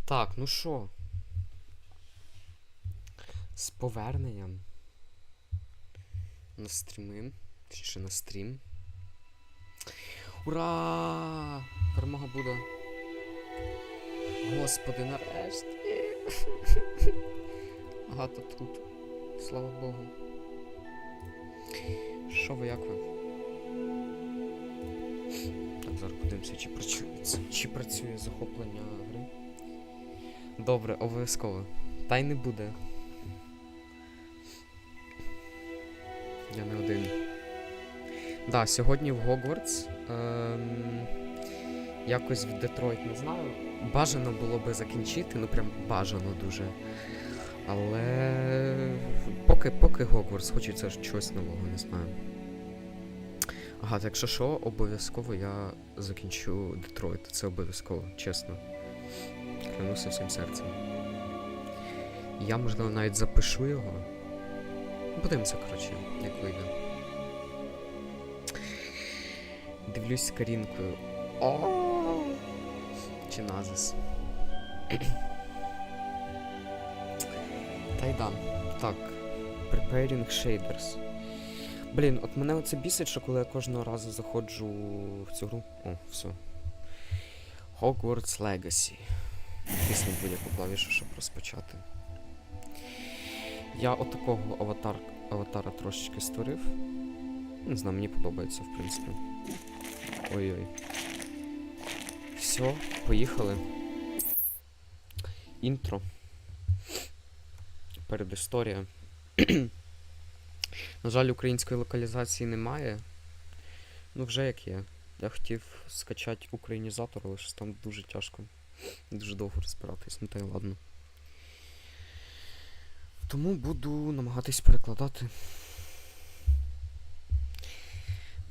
Так, ну що? З поверненням на стріми. Чи на стрім. Ура! Перемога буде. Господи, нарешті. Агата тут. Слава Богу. Що ви, як ви? Так, зараз подивимося, чи працює захоплення гри. Добре, обов'язково. Та й не буде. Я не один. Да, сьогодні в Hogwarts. Якось в Детройт, не знаю. Бажано було би закінчити, ну прям бажано дуже. Але поки Hogwarts, хочеться чогось нового, не знаю. Ага, так якщо що, обов'язково я закінчу Детройт. Це обов'язково, чесно. Клянуся всім серцем. Я, можливо, навіть запишу його. Подивимося, коротше, як вийде. Дивлюсь карінкою. О! Чи назис. Та й да. Так. Preparing shaders. Блін, от мене оце бісить, що коли я кожного разу заходжу в цю гру. О, все. Hogwarts Legacy. Тисну будь-яку клавішу, щоб розпочати. Я отакого аватара трошечки створив. Не знаю, мені подобається, в принципі. Ой-ой. Все, поїхали. Інтро. Передісторія. На жаль, української локалізації немає. Ну, вже як є. Я хотів скачати українізатор, але щось там дуже тяжко. Дуже довго розбиратись, ну та й ладно. Тому буду намагатись перекладати.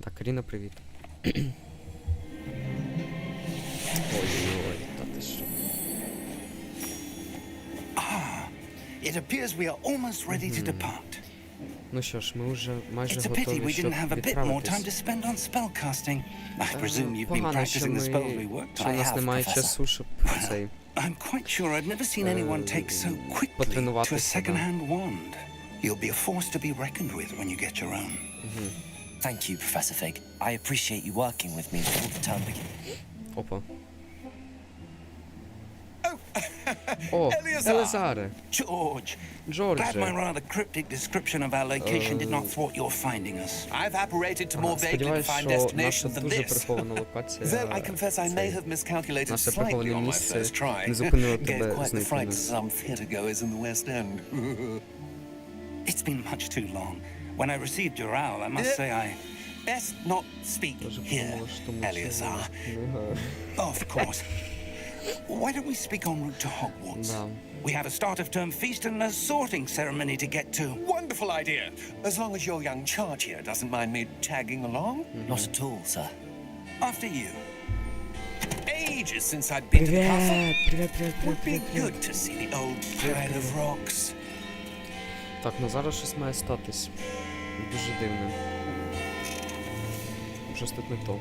Так, Каріна, привіт. Ой-ой-ой, та ти що. It appears we are almost ready to depart. Ну що ж, ми вже майже It's a pity готові, we щоб didn't have a bit more time to відправитись. spend on spellcasting. I presume you've been Погано, що practicing the spells we worked. у I нас have, немає Professor. часу, щоб цей... I'm quite sure I've never seen anyone take so quickly to a потренуватися, да. second-hand wand. You'll be a force to be reckoned with when you get your own. Thank you, Professor Fig. I appreciate you working with me before the term begins. Опа. О, Елізаре. George, glad my Джордже. rather cryptic description of our location did not thwart your finding us. I've apparated to more vaguely Сподіваюсь, defined що наша destinations than дуже this. прихована локація... Though I confess I may цей, have miscalculated наше slightly приховане on my місце first try. не зупинило Gave тебе quite the знайти fright to нас. some theatergoers in the West End. It's been much too long. When I received your owl, I must say I best not speak Даже here, подумала, что мы Eleazar. сегодня- Of course. Why don't we speak en route to Hogwarts? Да. We have a start-of-term feast and a sorting ceremony to get to. Wonderful idea. As long as your young charge here doesn't mind me tagging along. Not at all, sir. After you. Ages since I'd been to the castle. Привет, привет, привет, Would be привет, привет. good to see the old Pride of Rocks. Так, ну зараз щось має статись. Дуже дивне. Щось тут не то.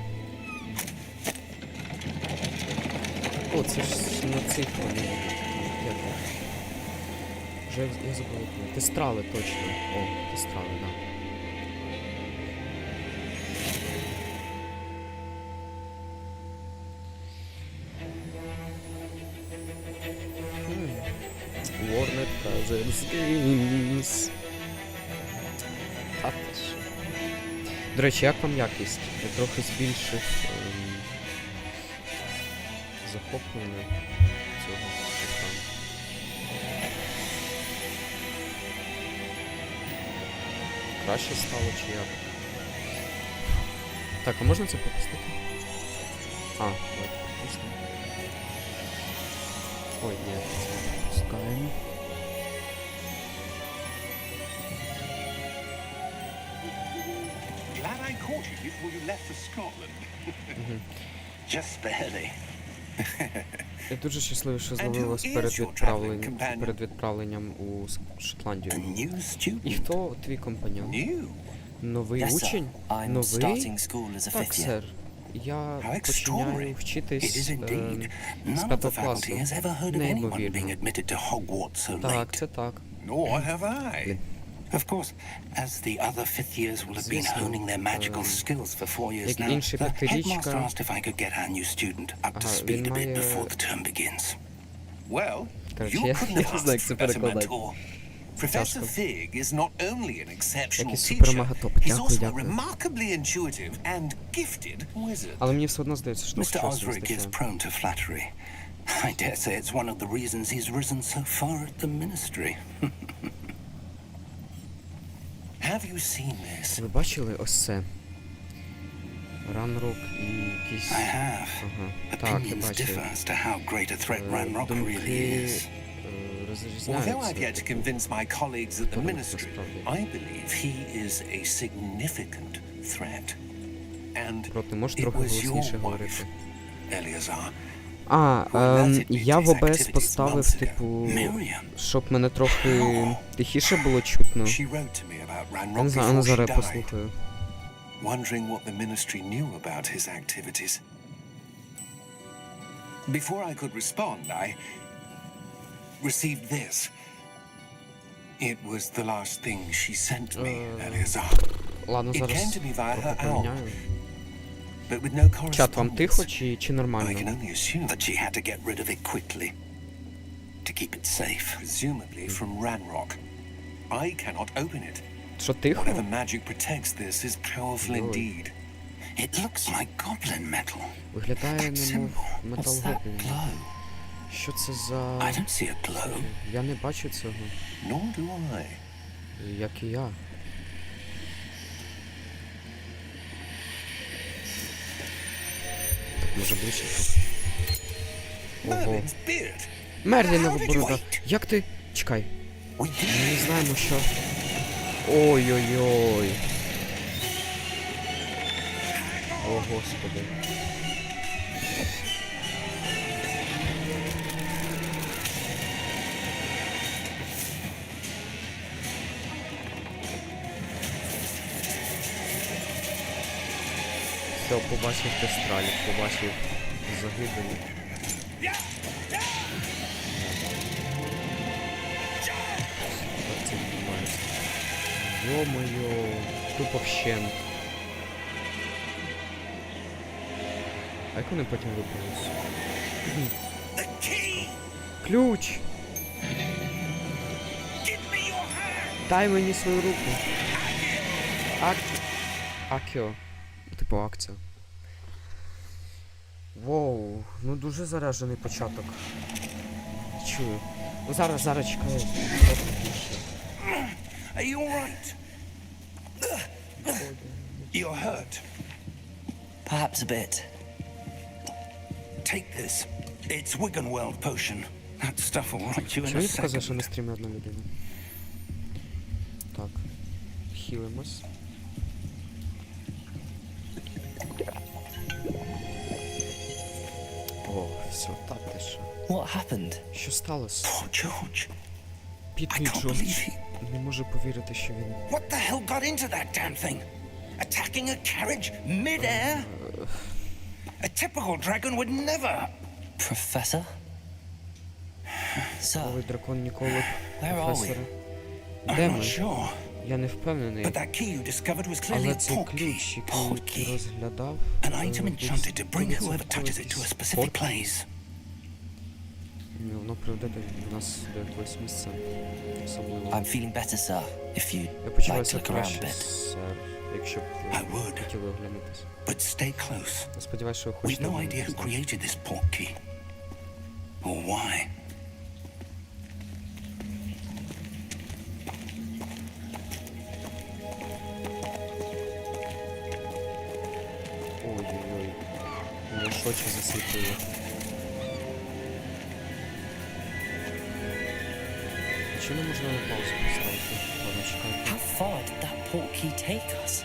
О, це ж на цих вони. Як? Вже я забув. Тестрали точно. О, тестрали, да. Warner Brothers Games. Та ти що. До речі, як вам якість? Я трохи збільшив захоплення цього екрану. Краще стало чи як? Так, а можна це пропустити? А, давайте пропустимо. Ой, ні, це пропускаємо. Glad I caught you before you left for Scotland. Just barely. Я дуже щасливий, що And зловив who вас is перед your traveling перед companion? відправленням у A Шотландію. new І student. хто твій компаньон? New? Новий Yes, sir. учень? I'm Новий? starting school as a Так, fifth year. сер. я How починаю extraordinary. It вчитись is indeed. з None of the 5 faculty класу. has ever heard of anyone being Неймовірно. admitted to Hogwarts so Так, late. це так. Nor have I. Of course, as the other fifth years will have been Звісно, honing their magical skills for 4 years як now, інші the п'ятирічка- headmaster asked if I could get our new student up to Ага, speed він a bit має- before the term begins. Well, Коротше, you я couldn't не have знаю, як asked це for a better перекладати. mentor. Professor Тяжко. Fig is not only an exceptional Який teacher, супермегатоп. he's Дякую, also a дякую. remarkably intuitive and gifted wizard. Але мені все одно здається, що Mr. щось не Osric is вистачає. prone to flattery. I dare say it's one of the reasons he's risen so far at the ministry. Have you seen this? Ви бачили ось це? Ранрок і якісь... I have. Ага. Так, я Opinions бачив. differ as to how great a threat Ranrock really Думки is. Although I've розрізняються. yet to convince my colleagues at the Подумки ministry, насправді. I believe he is a significant threat. And Проти, можеш it трохи was your голосніше wife, говорити. Eleazar. Я в ОБС поставив, типу, Miriam. щоб мене трохи тихіше було чутно. She wrote to me about Я не Ranrock знаю, ну before she зараз я died, послухаю. wondering what the ministry knew about his activities. Before I could respond, I received this. It was the last thing she sent me, Eleazar. Ладно, It зараз came to me via трохи her owl, поміняю. but with no Чат, вам тихо correspondence. чи I can нормально? only assume That she had to get rid of it quickly to keep it safe. presumably from Ranrock. I cannot open it. Що тихо? Whatever magic protects this is powerful Ой. indeed. It looks like goblin metal. Виглядає That немов symbol. метал What's that гоблін. glow? Що це I за... don't see a glow. Я не бачу цього, Nor do I. як і я. Так, може ближче трохи. Ого. Merlin's beard. Мерлінова How did you борода. wait? Як ти? Чекай. We Ми did. не знаємо, що... Ой-ой-ой. О, Господи. Все, побачив тестралів, побачив загибелі. Як це відбувається? Йо-моє, тупо вщент. А як вони потім випалися? The key! Ключ! Give me your hand! Дай мені свою руку. Акіо. Типу акція. Воу, ну дуже заряджений початок. Чую. Ну зараз чекаю. Трохи більше. Are you alright? You're hurt. Perhaps a bit. Take this. It's Wiggenweld potion. That stuff will right you in Чому a він показав, що second. на стрімі одна людина? Так. Хілимось. О, все, так ти що. What happened? Що сталося? Poor George. Бідний I can't Джордж. believe Не можу повірити, що він... What the hell got into that damn thing? Attacking a carriage mid-air? A typical dragon would never. Professor? Sir, Коли дракон ніколи... Where are we? Професоре. I'm Де not ми? sure. Я не впевнений. But that key you discovered was clearly Але a цей port ключ, key. Port який ти key. розглядав... An item enchanted to bring десь whoever touches it to a specific порт. place. Ну, воно приведе нас до якогось місця особливого. I'm feeling better, sir. If you'd Я like почуваюся to look around a краще, bit. сер, якщо б I would. ви хотіли оглянутися. But stay close. Я сподіваюся, що ви We've хочете no idea who оглянутися. created this port key. Or why. Ой-ой-ой. Мене ж очі засвітили. А чому не можна на паузу поставити? Ладно, чекайте. How far did that port key take us?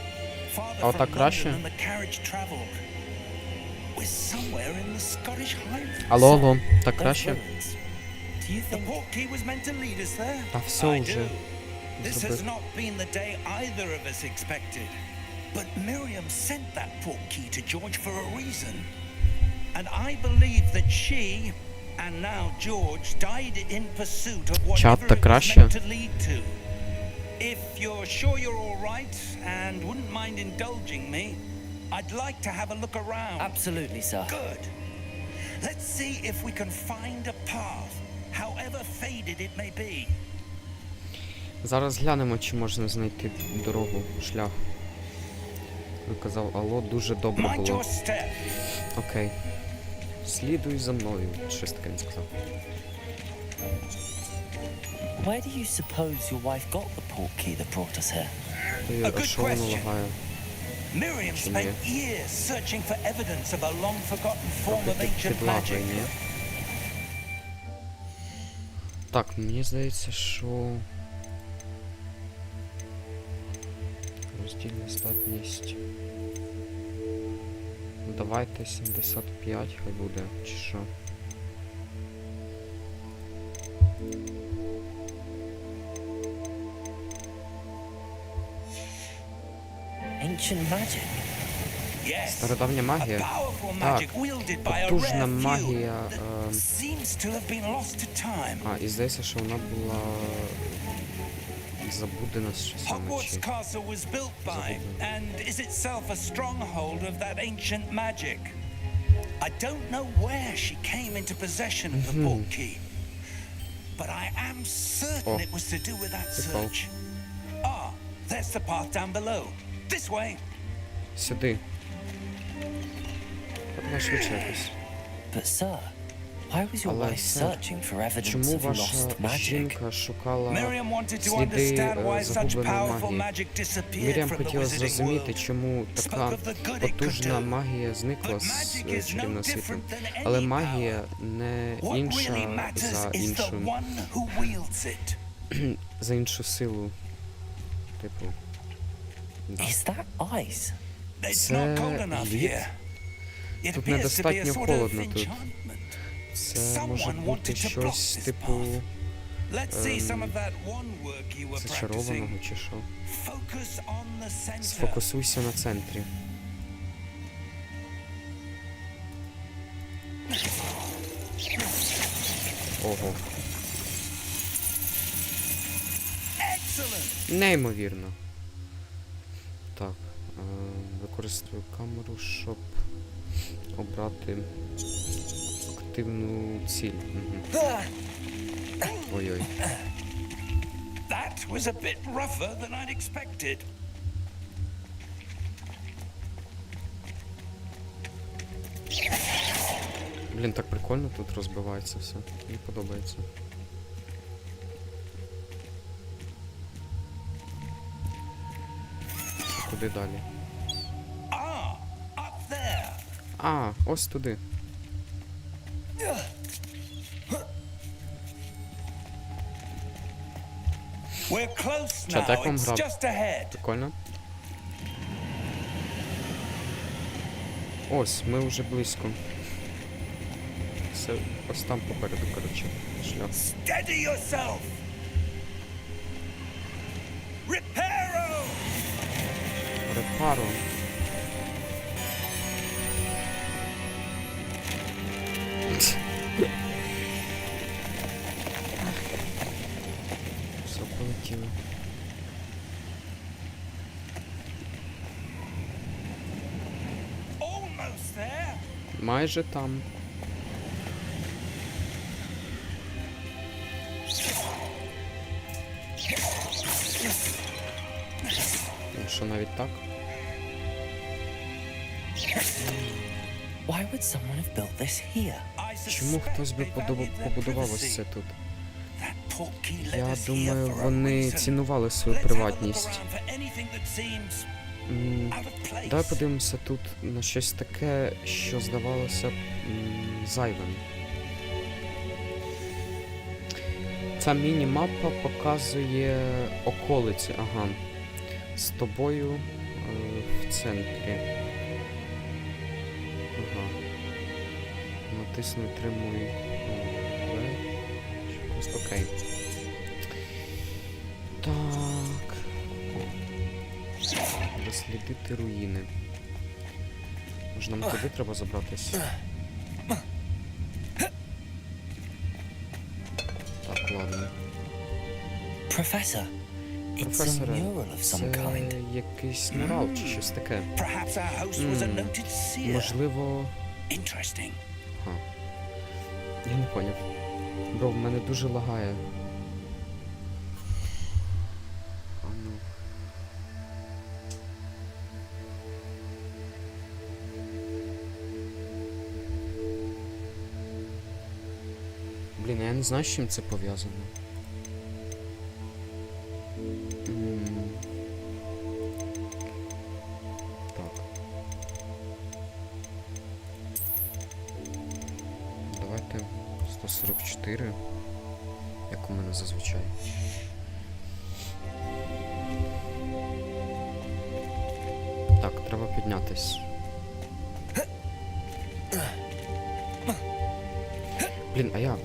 Farther Oh, from так краще? London than the carriage travelled. We're somewhere in the Scottish Highlands. Алло, так Those краще? ruins. Do you The think... port key was meant to lead us there. Та все I вже. do. This has Зробив. not been the day either of us expected. But Miriam sent that portkey to George for a reason. And I believe that she, and now George, died in pursuit of whatever Чат it was краще? meant to lead to. If you're sure you're all right and wouldn't mind indulging me, I'd like to have a look around. Absolutely, sir. Good. Let's see if we can find a path, however faded it may be. Зараз глянемо, чи можна знайти дорогу, шлях. Виказав алло, дуже добре Mind було. your step. Окей. Слідуй за мною. Щось таке він сказав. Where do you suppose your wife got the portkey that brought us here? Ти, A good а що воно question. лагає? Miriam spent years searching for evidence of a long-forgotten form of ancient Підлагає, magic. ні? Так, мені здається, що... Роздільна здатність... Давайте 75 хай буде, чи що? Ancient magic? Yes, Стародавня a магія. powerful Так, magic wielded by a потужна rare few магія. that seems to have been lost to time. А, і здається, що вона була забудена з часами, Hogwarts чи... Castle was built by and is itself a stronghold of that ancient magic. I don't know where she came into possession of the portkey, but I am certain Oh. it was to do with that Прикол. search. Ah, there's the path down below. This way. Сюди. Давай швидше якось. But, sir, why was your Але, wife сер, searching for evidence чому of ваша lost magic? жінка шукала Miriam wanted to сліди understand why such загубленої powerful магії? magic disappeared Мір'ям from the хотіла wizarding зрозуміти, world. чому така потужна магія зникла з чарівного світу. Але магія не What інша really matters за is the іншу, one who wields it. за іншу силу. Типу. Да. Is that ice? It's not cold Це enough лід. here. It Тут appears to be a недостатньо sort of холодно тут. enchantment. Це може Someone бути wanted to щось block this типу path. Let's see some of that one work you were зачарованого practicing. чи що. Focus on the center. Сфокусуйся на центрі. Ого. Excellent. Неймовірно. Так. Використовую камеру, щоб обрати активну ціль. Угу. Ой-ой. That was a bit rougher than I'd expected. Блін, так прикольно тут розбивається все. Мені подобається. Куди далі? Ah, up there. А, ось туди. We're close Чат, now. як вам It's гра? just ahead. Прикольно. Ось, ми вже близько. Все, ось там попереду, коротше, шлях. Steady yourself. Reparo. Репаро. Все полетіло. Almost there. Майже там. Ну, що навіть так? Why would someone have built this here? I Чому suspect хтось би they valued their побудував ось privacy. це тут? That portkey led Я us here думаю, for a вони reason. цінували свою Let's have a look приватність. around for anything that seems М, out of place. Давай подивимося тут на щось таке, що здавалося б зайвим. Ця міні-мапа показує околиці. Ага. З тобою в центрі. Ага. Натисни тримуй. Просто окей. Так. Дослідити руїни. Може нам туди треба забратись? Так, ладно. Professor, it's a Професоре, mural of some kind. це якийсь мурал чи щось таке. Perhaps our host was a noted seer. Можливо... Interesting. Ха. Я не поняв. Бро, в мене дуже лагає. А ну. Блін, я не знаю, з чим це пов'язано. Так. Давайте 144, як у мене зазвичай. Так, треба піднятись. Блін, а як?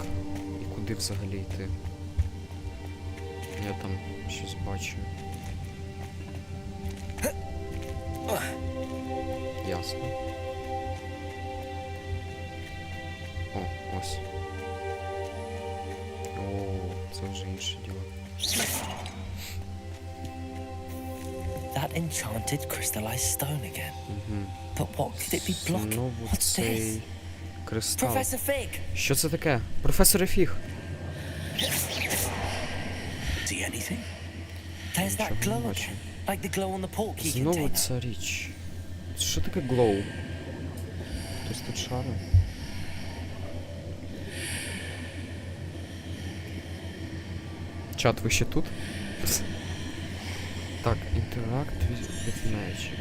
І куди взагалі йти? Я там щось бачу. Ясно. О, ось. О, це вже інше діло. That enchanted crystallized stone again. But what could it be blocking? Знову What's цей this? кристал. Professor Fig! Що це таке? Професоре Фіг. See anything? There's that Нічого не glow бачу. again. Like the glow on the portkey Знову container. ця річ. Що таке глоу? Хтось тут шарить? Чат, ви ще тут? Так, interact with magic.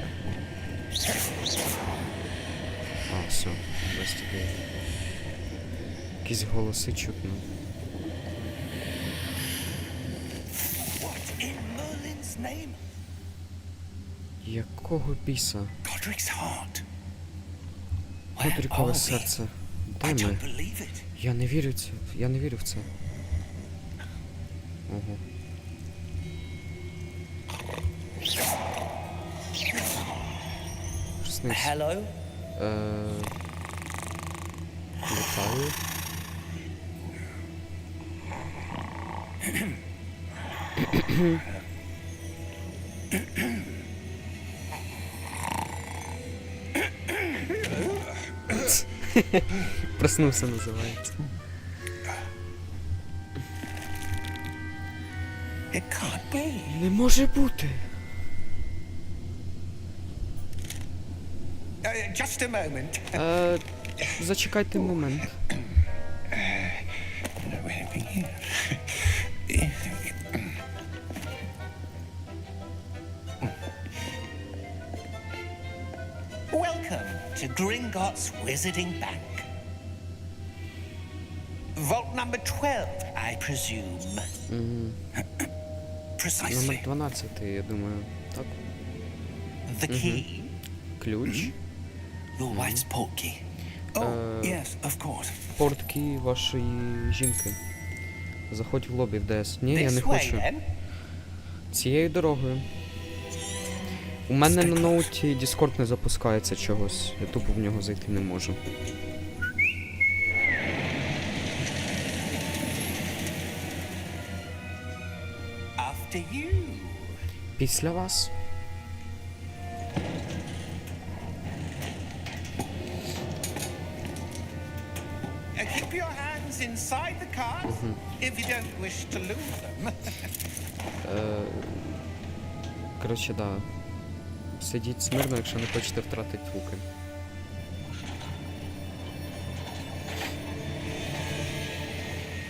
А, все, investigate. Якісь голоси чутно. What in Merlin's name? Якого біса? Godric's heart. Годрікове are we? серце. I Де ми? don't believe it. Я не вірю в це. Я не вірю в це. Ого. Приснись. Hello? Вітаю. Проснувся, називається. It can't be. Не може бути. Just a moment. Зачекайте момент. Welcome to Gringotts Wizarding Bank. Vault number 12, I presume. Precisely. Номер 12, я думаю. Так? The key. Ключ. Your wife's portkey. Oh, yes, of course. Портки вашої жінки. Заходь в лобі в ДС. Ні, я не This way, хочу. then. Цією дорогою. У мене на ноуті Discord не запускається чогось. Я тупо в нього зайти не можу. After you. Після вас. Keep your hands inside the cars if you don't wish to lose them. Коротше, да. Сидіть смирно, якщо не хочете втратити руки.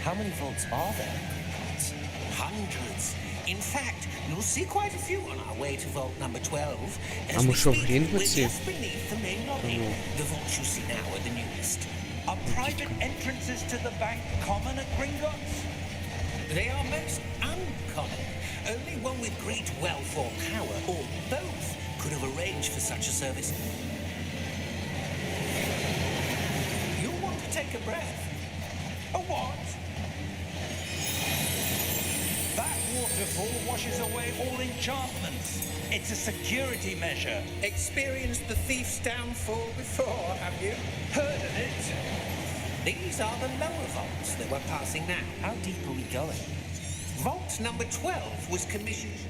How many vaults are there? Hundreds. In fact, you'll see quite a few on our way to vault number 12. А ми що, в Грінвудсі? We're just beneath the main lobby. The vaults you see now are the newest. Are private entrances to the bank common at Gringotts? They are most uncommon. Only one with great wealth or power, or both, could have arranged for such a service. You'll want to take a breath. A what? That waterfall washes away all enchantments. It's a security measure. Experienced the thief's downfall before, have you? Heard of it? These are the lower vaults that we're passing now. How deep are we going? Vault number 12 was commissioned.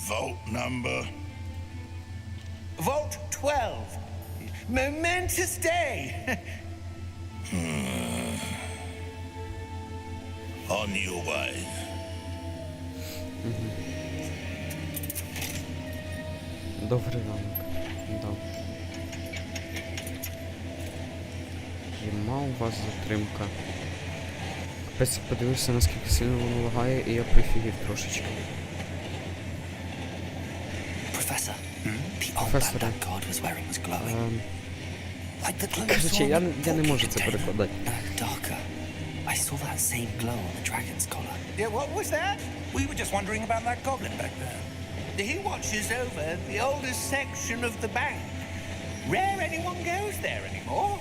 Vault number. Vault 12. Momentous day. On your way. Добрий ранок. Да. Єма, у вас затримка. Капець, подивився, наскільки сильно воно лагає, і я прифігів трошечки. Professor, the old Professor. bandit god was wearing was glowing. Like the glow Короче, saw я on the не porky можу це container. перекладати. No, darker. I saw that same glow on the dragon's collar. Yeah, what was that? We were just wondering about that goblin back there. He watches over the oldest section of the bank. Rare anyone goes there anymore.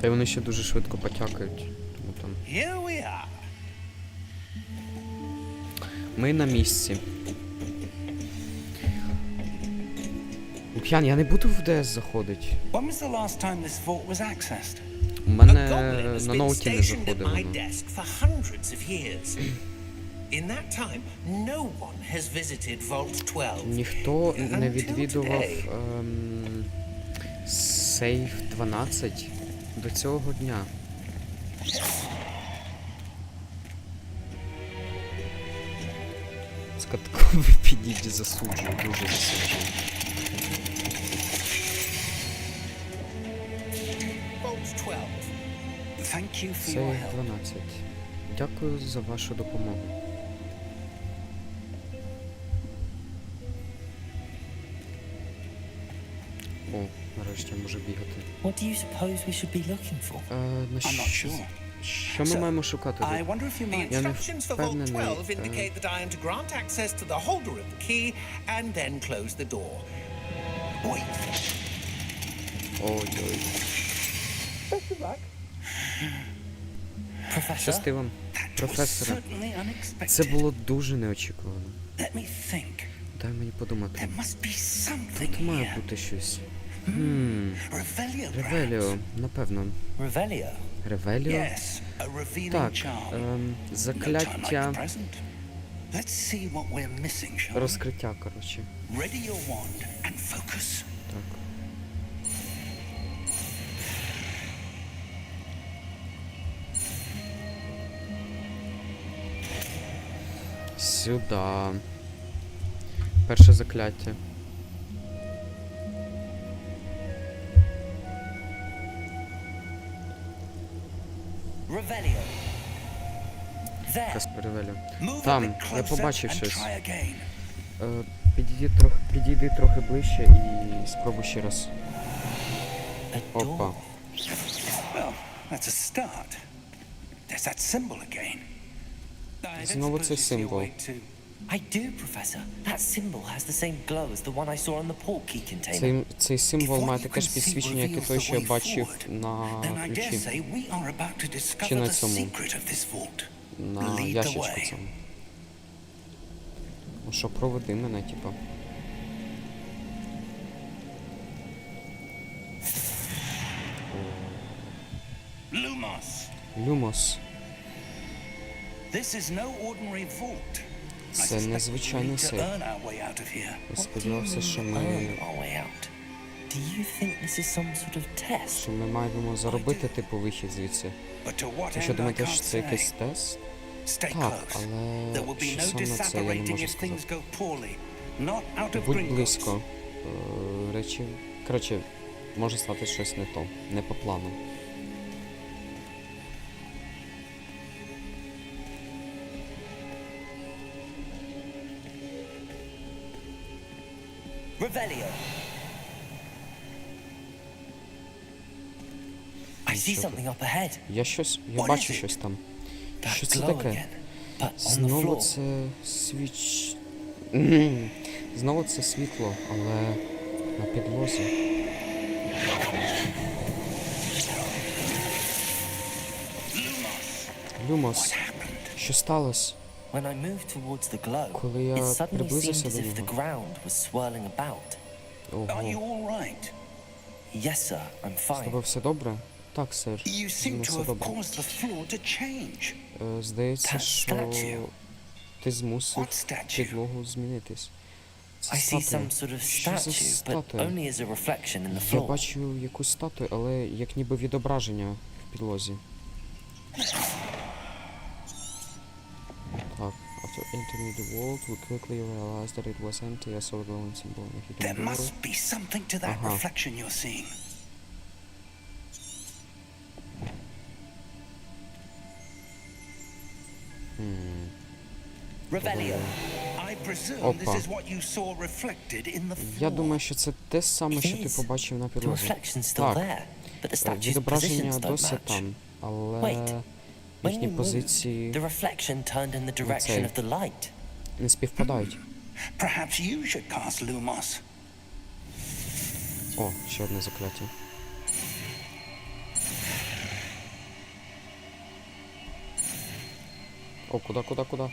Та й вони ще дуже швидко потякають. Тому там. Here we are. Ми на місці. Лук'ян, я не буду в ДС заходить. When was the last time this vault was accessed? У A мене goblin has на been ноуті не stationed at заходило. my воно. desk for hundreds of years. In that time, no one has visited Vault 12. Ніхто не Until відвідував today. сейф 12 до цього дня. Скатковий підіть, засуджую, дуже засуджую. Vault 12. Thank you for your Сейф help. 12. Дякую за вашу допомогу. О, нарешті я можу бігати. What do you suppose we should be looking for? На I'm not sure. Що ми маємо шукати I тут? wonder if you The might... Я не instructions for Vault впевнений. 12 indicate that I am to grant access to the holder of the key and then close the door. Wait. Ой-ой. Professor? Щасти вам, That was професоре. certainly unexpected. Це було дуже неочікувано. Let me think. Дай мені подумати. There must be something Тут має here. бути щось. Revelio, Ревеліо, perhaps? напевно. Revelio? Ревеліо? Yes, a revealing Так, charm. No time like закляття, the present. Let's see what we're missing, shall we? розкриття, коротше. Ready your wand and focus. Так. Сюда. Перше закляття. Revelio. There. Якась Ревеліо. Move a Там, bit я closer побачив and щось. try again. Підійди трохи ближче і спробуй ще раз. A Опа. door. Well, that's a start. There's that symbol again. I don't Знову suppose цей you see a символ. way to... I do, Professor. That symbol has the same glow as the one I saw on the portkey container. Цей символ If має what you таке ж can see підсвічення, як і reveals той, the що я way бачив forward, на then I dare ключі, say we are about to discover на the цьому. secret of this vault. на Lead the ящичку way. цьому. Ну що, проведи мене, типа. Lumos, Люмос. this is no ordinary vault. I Це suspect we незвичайний need to сейф. earn our way out of here. Я What do you сподівався, що mean, ми, earn our way out? Do you think this is some sort of test? що ми маємо заробити, типу, вихід звідси. But to what Ви що end I думаєте, що can't це якийсь say. тест? Stay Так, close. There але will be що no саме це, я не disapparating можу if things сказати. go poorly. Not out of Будь Gringotts. близько. Речі. Коротше, може стати щось не то, не по плану. Revelio. I see Що something up ahead. Я What бачу is it? щось там. That Що це glow таке? again, but on the Знову floor. це Знову це світло, але на підлозі. Люмос, що сталося? When I moved towards the glow, Коли я it suddenly seemed приблизився as до if the нього. ground was swirling about. Are you Ого. all right? Yes, sir, I'm З fine. тобою все добре? Так, сер. You Зі seem мною to все have добре. caused the floor to change. Здається, That що statue. What ти змусив statue? підлогу змінитись. Це I see статуя. some sort of Що за statue, but статуя? only as a reflection in the Я floor. бачу якусь статую, але як ніби відображення в підлозі. Так, after entering the world, we quickly realized that it was empty. I saw a glowing symbol on a hidden There door. must be something to that Uh-huh. reflection you're seeing. Revelio. I presume this Опа. is what you saw reflected in the floor. Я думаю, що це те саме, що ти It is. побачив на The підлозі. reflection's still Так, there, but the statue's відображення positions don't досі match. там, але Wait, When їхні you moved, позиції the reflection turned in the direction цей. of the light. не співпадають. Perhaps you should cast Lumos. О, ще одне закляття. О, куди?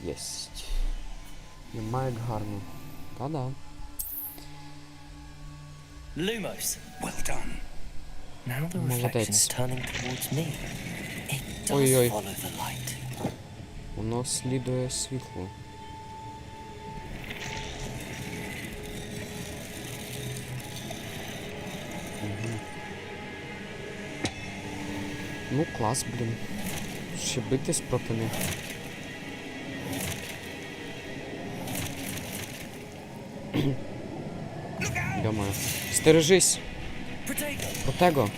Єсть. Немає як гарно. Та-да. Lumos. Well done. Now the reflection is turning towards me. It does Ой-ой. follow the light. Воно слідує світлу. Ну, клас, блін. Ще битись проти них. Йо-моє. Стережись! Протего!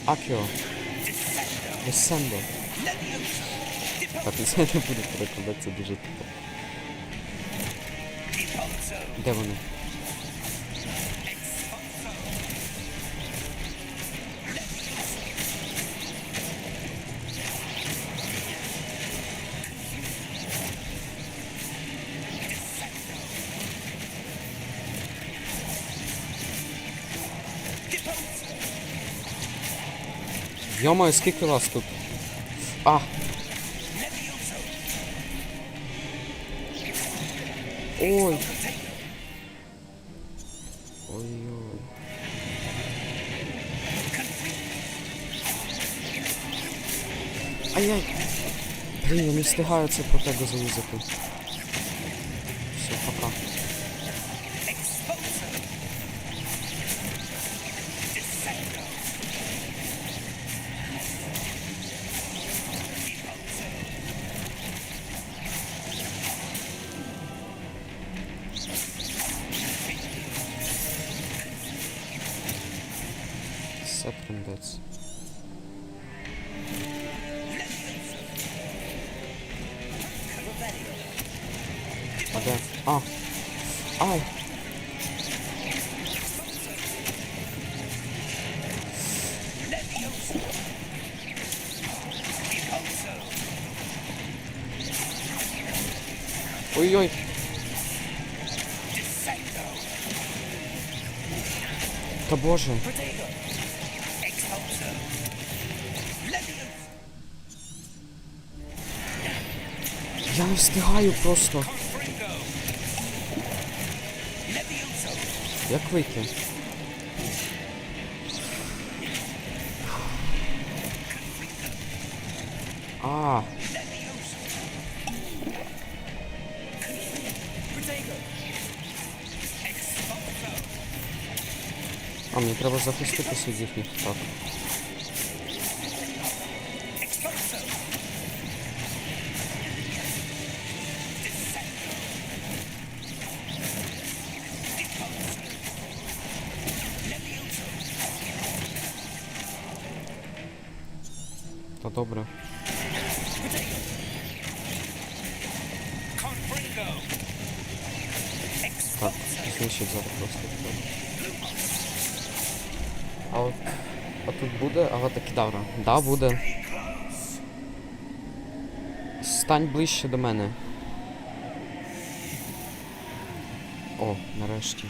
Акіо! Десендо! Так, це не буде перекладати, це дуже тупо. Де вони? Йо-моє, скільки вас тут? А! Ой! Ой-ой. Ай-яй! Блін, я не встигаю це протего залізати. Все, пока. Секрендець. А де? А! Ай! Ой-ой! Та боже! Я не встигаю просто. Як вийти? А. А, мені треба захиститися від їхніх атак. Та добре. Так, знищить зараз просто. А от А тут буде Авата Кедавра? Да, буде. Стань ближче до мене. О, нарешті.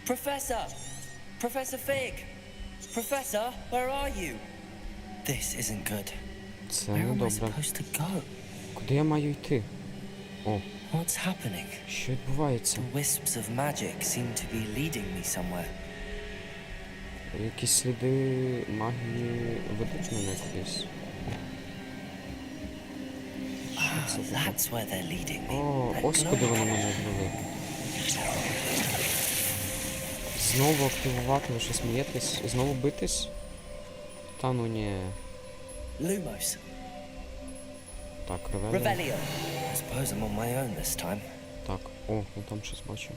Professor! Professor Fig! Professor, where are you? This isn't good. Це Where не am I добре. supposed to go? Куди я маю йти? О, What's happening? що відбувається? The wisps of magic seem to be leading me somewhere. Якісь сліди магії ведуть мене кудись. Ah, that's where they're leading me. О, That ось куди glow. вони мене ввели. Знову активувати, ви що смієтесь? Знову битись? Та ну ні. Lumos. Так, ревелія. Revelio. I suppose I'm on my own this time. Так, о, ну там щось бачу.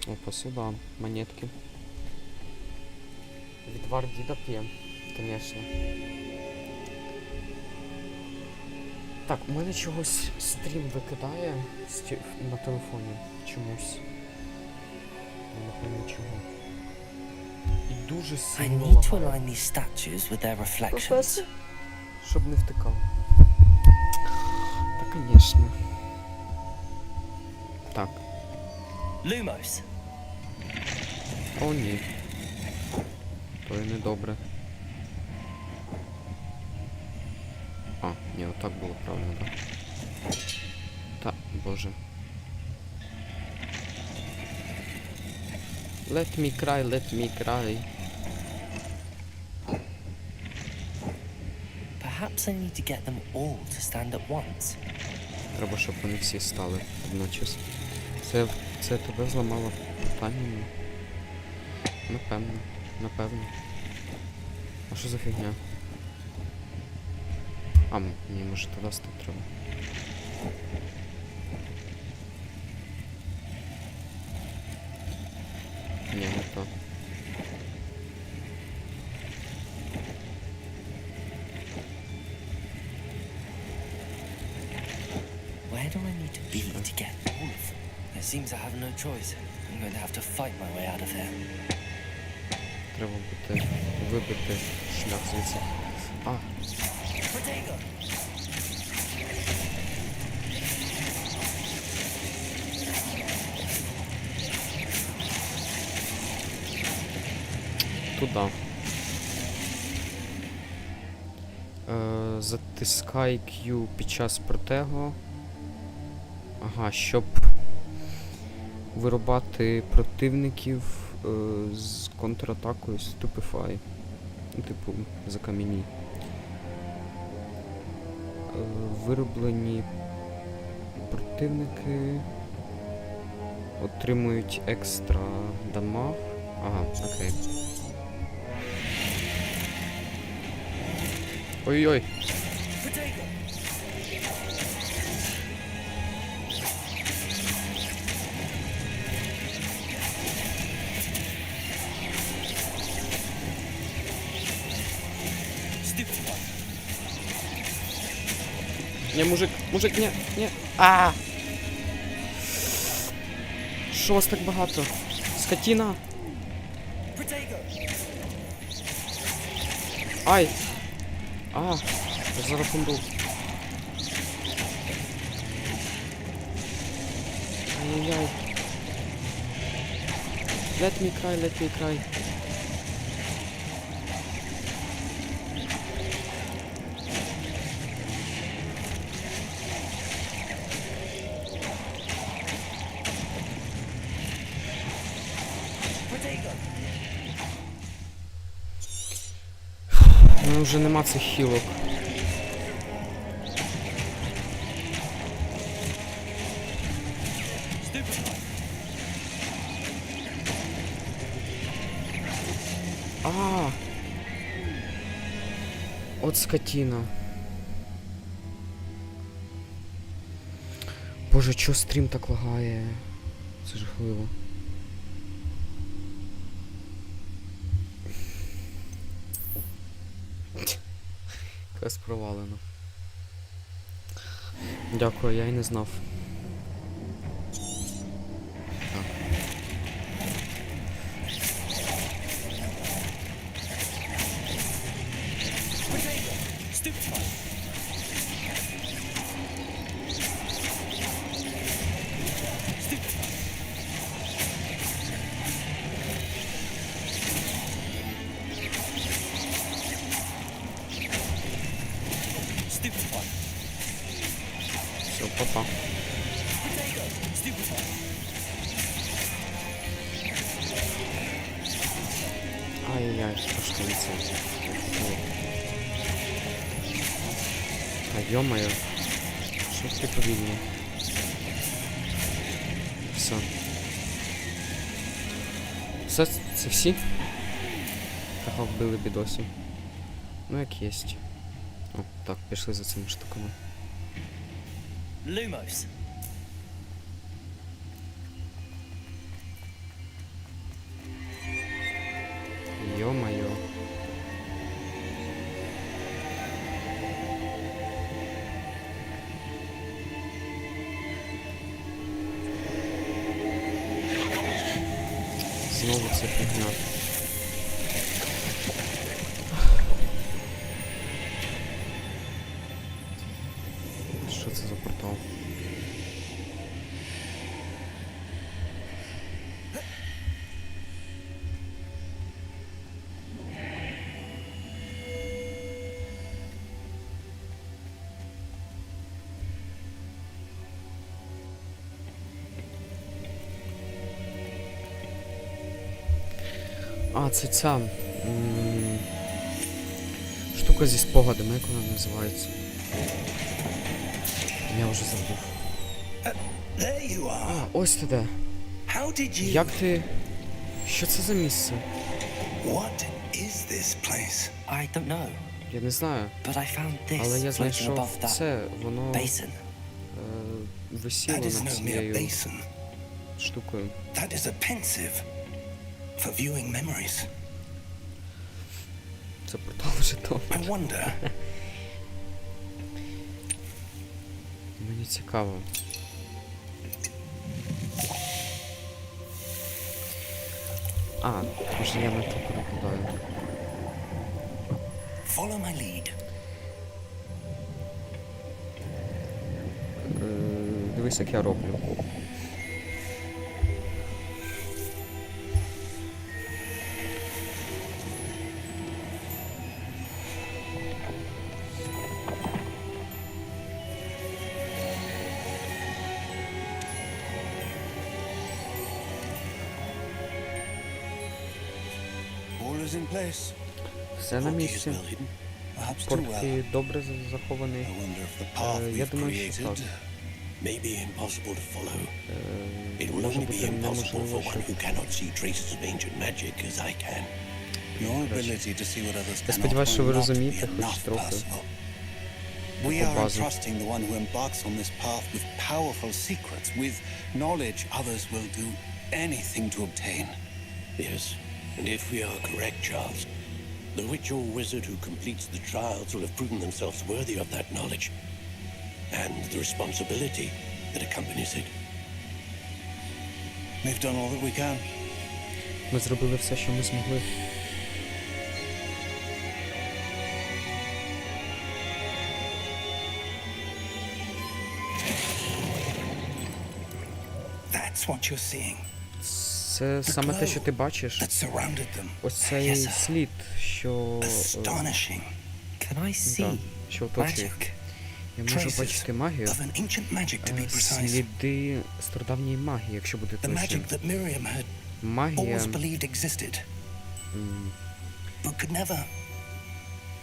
Опа, сюди, монетки. Відвар діда п'є, звісно. Так, у мене чогось стрім викидає на телефоні. Чомусь. Не пам'ятаю чого. І дуже I сильно need to лагає. align these statues with their reflections. Професор? Щоб не втикав. Та, конечно. Так. Lumos. О, ні. То і недобре. А, ні, отак було правильно, так? Та, боже. Let me cry, let me cry. Perhaps I need to get them all to stand at once. Треба, щоб вони всі стали одночасно. Це тебе зламало питаннями? Напевно, напевно. А що за фігня? А, ні, може туди стати треба. Ні, не то. Where do I need to be to get all of them? It seems I have no choice. I'm going to have to fight my way out of here. Треба буде вибити шлях звідси. А, Protego! туди. Затискай Q під час протего. Ага, щоб вирубати противників з контратакою Stupefy. Ну, типу, закам'яній. Вироблені противники отримують екстра дамаг. Ага, окей. Ой-ой-ой. Protego! Stupefy! Не, мужик, не. А! Що вас так багато? Скотина! Protego! Ай! А! Я зараз помру. Ай-яй-яй. Let me cry, let me cry. Protego! Ну, вже нема цих хілок. Stupefy! А! От скотина. Боже, чо стрім так лагає? Це жахливо. Якось провалено. Дякую, я й не знав. Так. Все, папа. Ай-яй, что лицо. А ё-моё. Что ж ты повільно? Все. Все, це всі? Кого вбили бідосі. Ну як єсть. О, так, пішли за цими штуками. Lumos. Ё-моё. Знову це фігня. Що це за портал? А, це ця штука зі спогадами, як вона називається? Я вже забув. There you are. А, ось ти де. How did you... Як ти... Що це за місце? What is this place? I don't know, Я не знаю. but I found Але я this floating знайшов above that це, воно basin. висіло That is над no mere цією basin. штукою. That is a pensive for viewing memories. Це портал жетон. I wonder. Мені цікаво. А, може я не то перекладаю. Follow my lead. Дивись, як я роблю. All is in place. Все на місці. Perhaps too well. Портки добре захований. I wonder if the path Я we've думаю, що так. created May be impossible to follow. It will Може only be бути impossible for неможливо, one що... who cannot see traces of ancient magic as I can. your ability to see what others Я cannot сподіваюся, що ви will not розумієте be хоч enough трохи. personal. We Таку are базу. entrusting the one who embarks on this path with powerful secrets, with knowledge others will do anything to obtain. Yes, and if we are correct, Charles, the witch or wizard who completes the trials will have proven themselves worthy of that knowledge and the responsibility that accompanies it. We've done all that we can. Ми зробили все, що ми змогли. That's what you're seeing. Це саме те, що ти бачиш. That surrounded them. Ось цей Yes, sir. слід, що... Astonishing. Can I see Да, що оточує. magic? Я можу Traces бачити магію. of an ancient magic, to be precise. Сліди стародавньої магії, якщо бути The magic точним. that Miriam had Магія... always believed existed, but could never.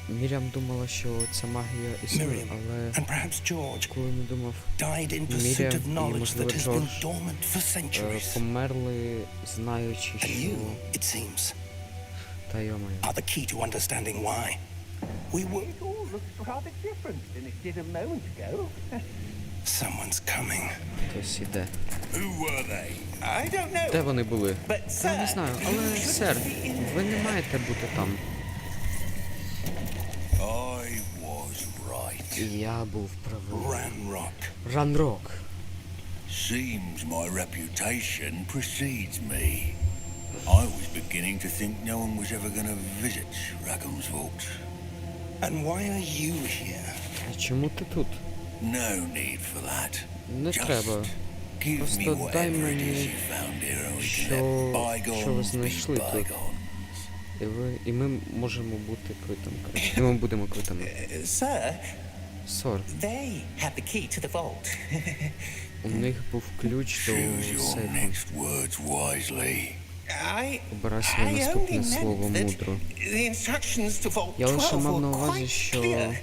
Мірям думала, що ця магія існує, Miriam але and perhaps George коли не думав, died in pursuit Miriam of і, knowledge можливо, that has been George, dormant for centuries. померли, знаючи, And що... you, it seems, Та йомаю. are the key to understanding why. We were. It all looks rather different than it did a moment ago. Someone's coming. Хтось іде. Who were they? I don't know. Де вони були? But Я не знаю, але, сер, ви не маєте бути там. I was right. right. Я був правий. Ranrock. Ранрок. Seems my reputation precedes me. I was beginning to think no one was ever going to visit Rackham's Vault. And why are you here? А чому ти тут? No need for that. Не треба. Give me Просто дай whatever it is мені, you found here and we can що let ви bygones знайшли be тут. bygones. І ми можемо бути квитами, коротше. І ми будемо квитами. Sir, Сор. they had the key to the vault. У них був ключ до Choose your сейфу. next words wisely. Обирай своє наступне слово мудро. The instructions to vault Я лише 12 мав на were увазі, quite що clear.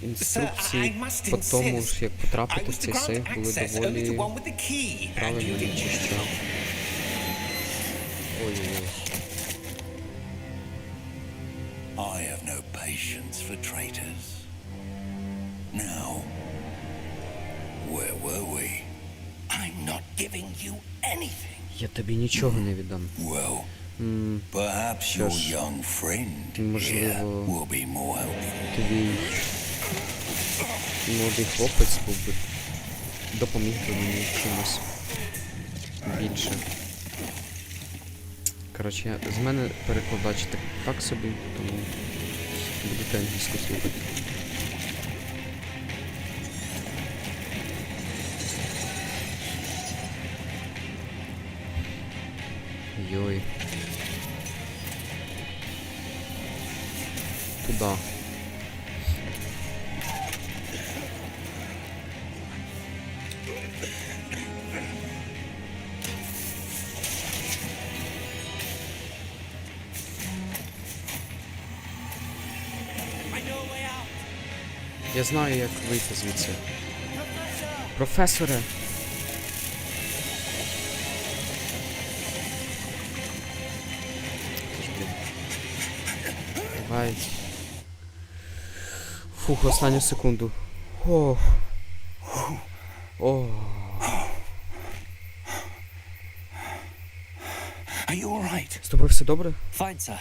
інструкції по тому, як потрапити в цей сейф, були доволі правильні, чи що. Ой-ой-ой. I have no patience for traitors. Now, where were we? I'm not giving you anything. Я тобі нічого не віддам. Well, perhaps що your ж, young friend here можливо, will be more helpful. твій молодий хлопець був би допоміг би мені чимось більше. Коротше, з мене перекладач так собі, тому будете англійську слухати. Йой. Туда. Я знаю, як вийти звідси. Професоре! Давай. Фух, останню секунду. Ох. Ох. Are you all right? З тобою все добре? Fine, sir.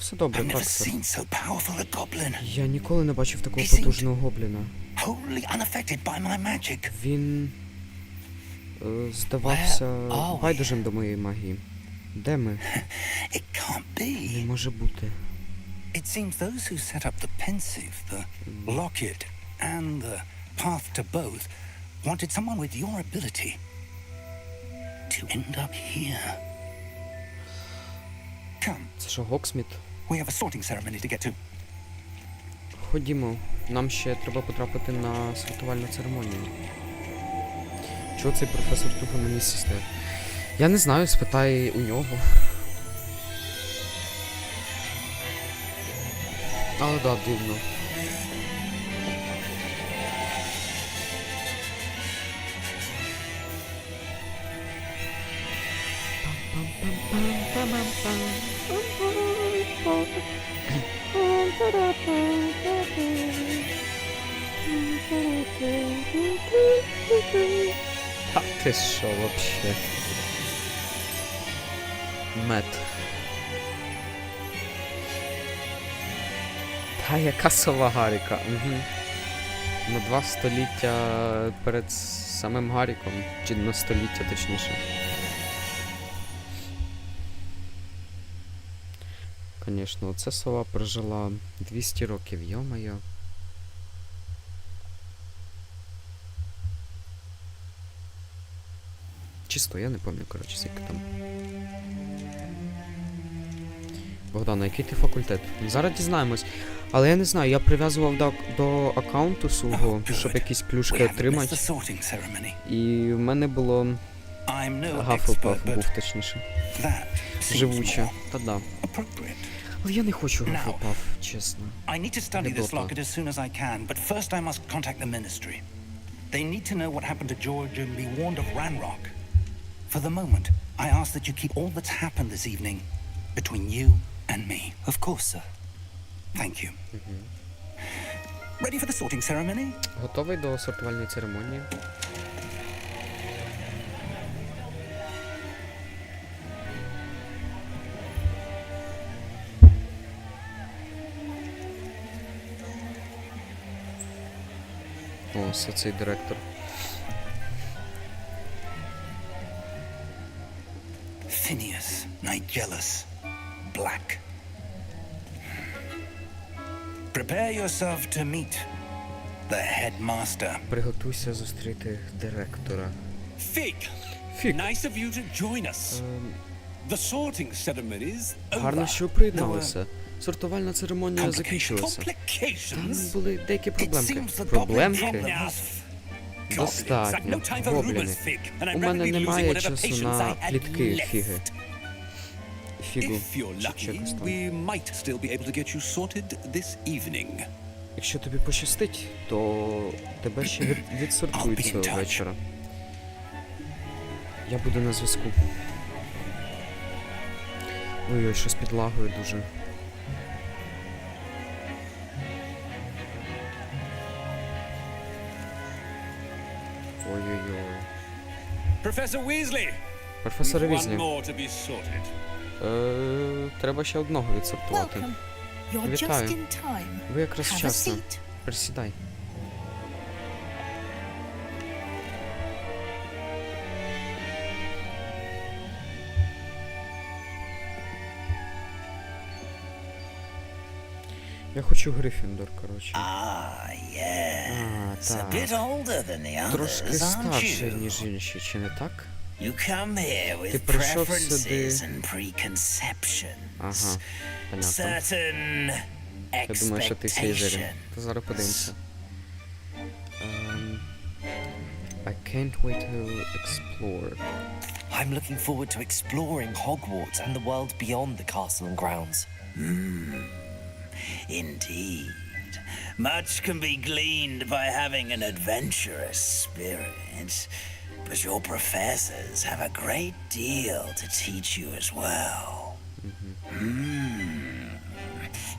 Все добре, I've never так, сер. seen so powerful a goblin. Я ніколи не бачив такого He seemed потужного гобліна. wholly unaffected by my magic. Він здавався Where are we? байдужим до моєї магії. Де ми? It can't be. Не може бути. It seems those who set up the pensive, the locket, and the path to both wanted someone with your ability to end up here. Come, Це що, Гоксміт? we have a sorting ceremony to get to. Ходімо. Нам ще треба потрапити на святувальну церемонію. Чого цей професор тупо на місці стояв? Я не знаю, спитай у нього. Але да, дивно. А ти що вообще? Мед. Та яка сова Гаріка. Угу. На 2 століття перед самим Гаріком. Чи на століття, точніше. Конечно, оця сова прожила 200 років, йо-моє. Чисто, я не пам'ятаю, коротше, скільки там. Богдана, який ти факультет? Зараз дізнаємось. Але я не знаю, я прив'язував до аккаунту свого, щоб якісь плюшки We haven't missed отримати. the sorting ceremony. І в мене було I'm no Гафлпаф expert, був, but точніше. that seems Живуча. more Та-да. appropriate. Але я не хочу Now. Гафлпаф, чесно. I need to study this Anecdota. locket as soon as I can, but first I must contact the ministry. They need to know what happened to George and be warned of Ranrock. For the moment, I ask that you keep all that's happened this evening between you and me. Of course, sir. Thank you. Ready for the sorting ceremony? Готовий до сортувальної церемонії? О, це цей директор. Phineas, Nigellus, Black. Prepare yourself to meet the headmaster. Приготуйся зустріти директора. Fig! Фік. Nice of you to join us. The sorting ceremony is Гарно, over. що ви приєдналися. Сортувальна церемонія закінчилася. Там Complications? були деякі It проблемки. seems the Проблемки? Enough. Goblins. I've Достатньо. no time for Гобліни. rumors, Fig, and I'm У мене rapidly losing немає whatever часу patience на I had плітки, фіги. left. Фігу. If you're Чи lucky, якось там. we might still be able to get you sorted this evening. Якщо тобі пощастить, то тебе ще відсортують цього вечора. Я буду на зв'язку. Ой-ой, щось підлагою дуже. Ой-ой-ой. Professor Weasley! Професор One Візлі. more to be sorted. Треба ще одного відсортувати. Welcome. You're just Вітаю. in time. Ви якраз Have a вчасно. seat. Присідай. Я хочу Гриффіндор, коротше. Ah, yes. A так. bit older than the Трошки others, aren't старший, you? ніж інші, чи не так? You come here Ти with прийшов preferences сюди. and preconceptions. Ага, понятно. Certain Я думаю, що ти Слізерін. expectations. То зараз подивимося. I can't wait to explore. I'm looking forward to exploring Hogwarts and the world beyond the castle and grounds. Indeed. Much can be gleaned by having an adventurous spirit, but your professors have a great deal to teach you as well.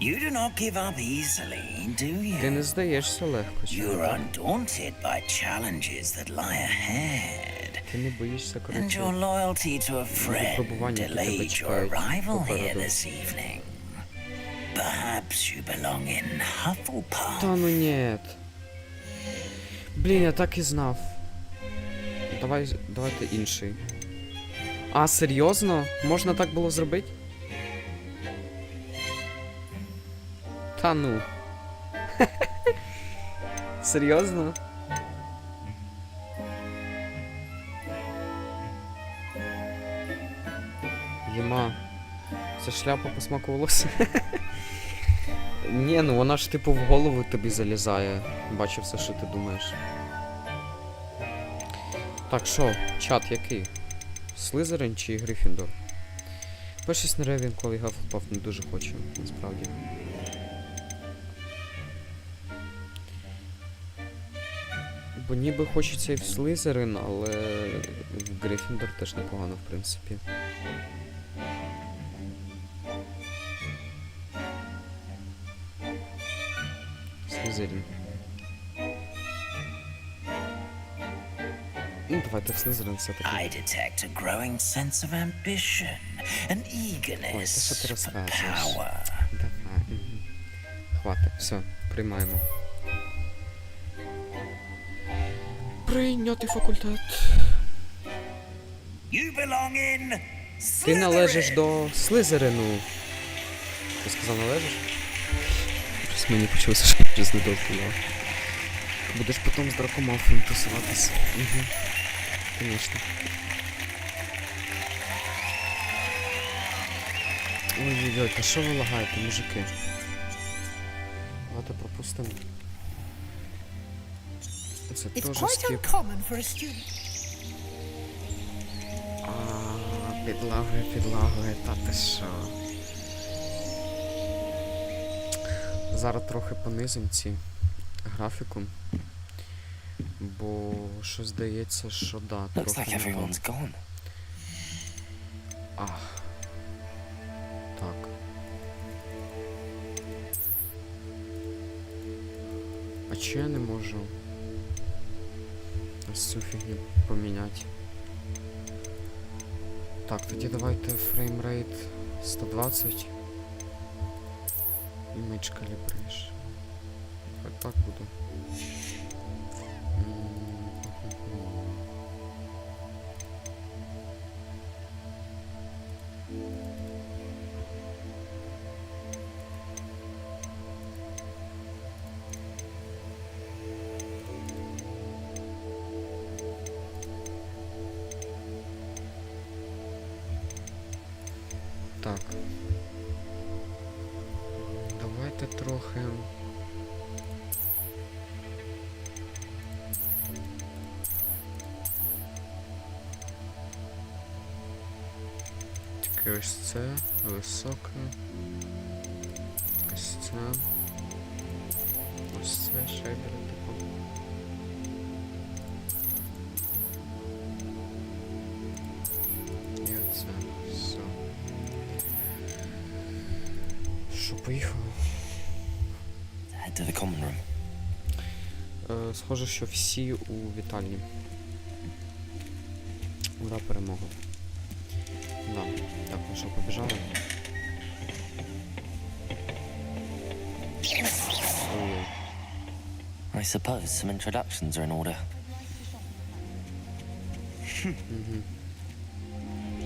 You do not give up easily, do Ти you? не здаєшся легко, чи не You're так? undaunted by challenges that lie ahead. Ти не боїшся, And коротше. your loyalty to a friend випробування, які тебе delayed your чекають arrival here попереду. this evening. Perhaps you belong in Hufflepuff. Та ну ні. Блін, я так і знав. Давайте інший. А, серйозно? Можна так було зробити? Та ну. Серйозно? Єма. Це шляпа по смаку волосся. Ні, ну вона ж типу в голову тобі залізає. Бачу все, що ти думаєш. Так, що? Чат який? Слизерин чи Гриффіндор? Першість на Ревін, коли Гафлпаф не дуже хоче, насправді. Бо ніби хочеться і в Слизерин, але в Гриффіндор теж непогано, в принципі. Слизерин. Ну, давайте в Слизерин все-таки. I detect a growing sense of ambition, an Ой, та що eagerness ти for розказуєш? power. Давай. Хватить, все, приймаємо. Прийняти факультет. You belong in Ти належиш Slytherin. до Слизерину. Ти сказав належиш? Щось мені почулося, що щось не дозволяло. Будеш потім з Дракомафом тусуватися. Угу. Звісно. Ой-ой-ой, та що ви лагаєте, мужики? Давайте пропустимо. Це It's теж quite скіп. uncommon for a student. Підлагує, та ти що? Зараз трохи понизим ці графіку. Бо щось здається, що да, Looks трохи like не то. everyone's gone. Так. А чи я не можу ось цю фігню поміняти? Так, тоді давайте фреймрейт 120 і меч калібриш. Хай так буду. Так. Давайте трохи... Тільки ось це, високе. Ось це. Ось це шейдери, типу. І оце. Все. Що, поїхали? Head to the common room. Схоже, що всі у вітальні. Ура, перемога. Да. Так, ну що, побіжали? Ой-ой. I suppose some introductions are in order.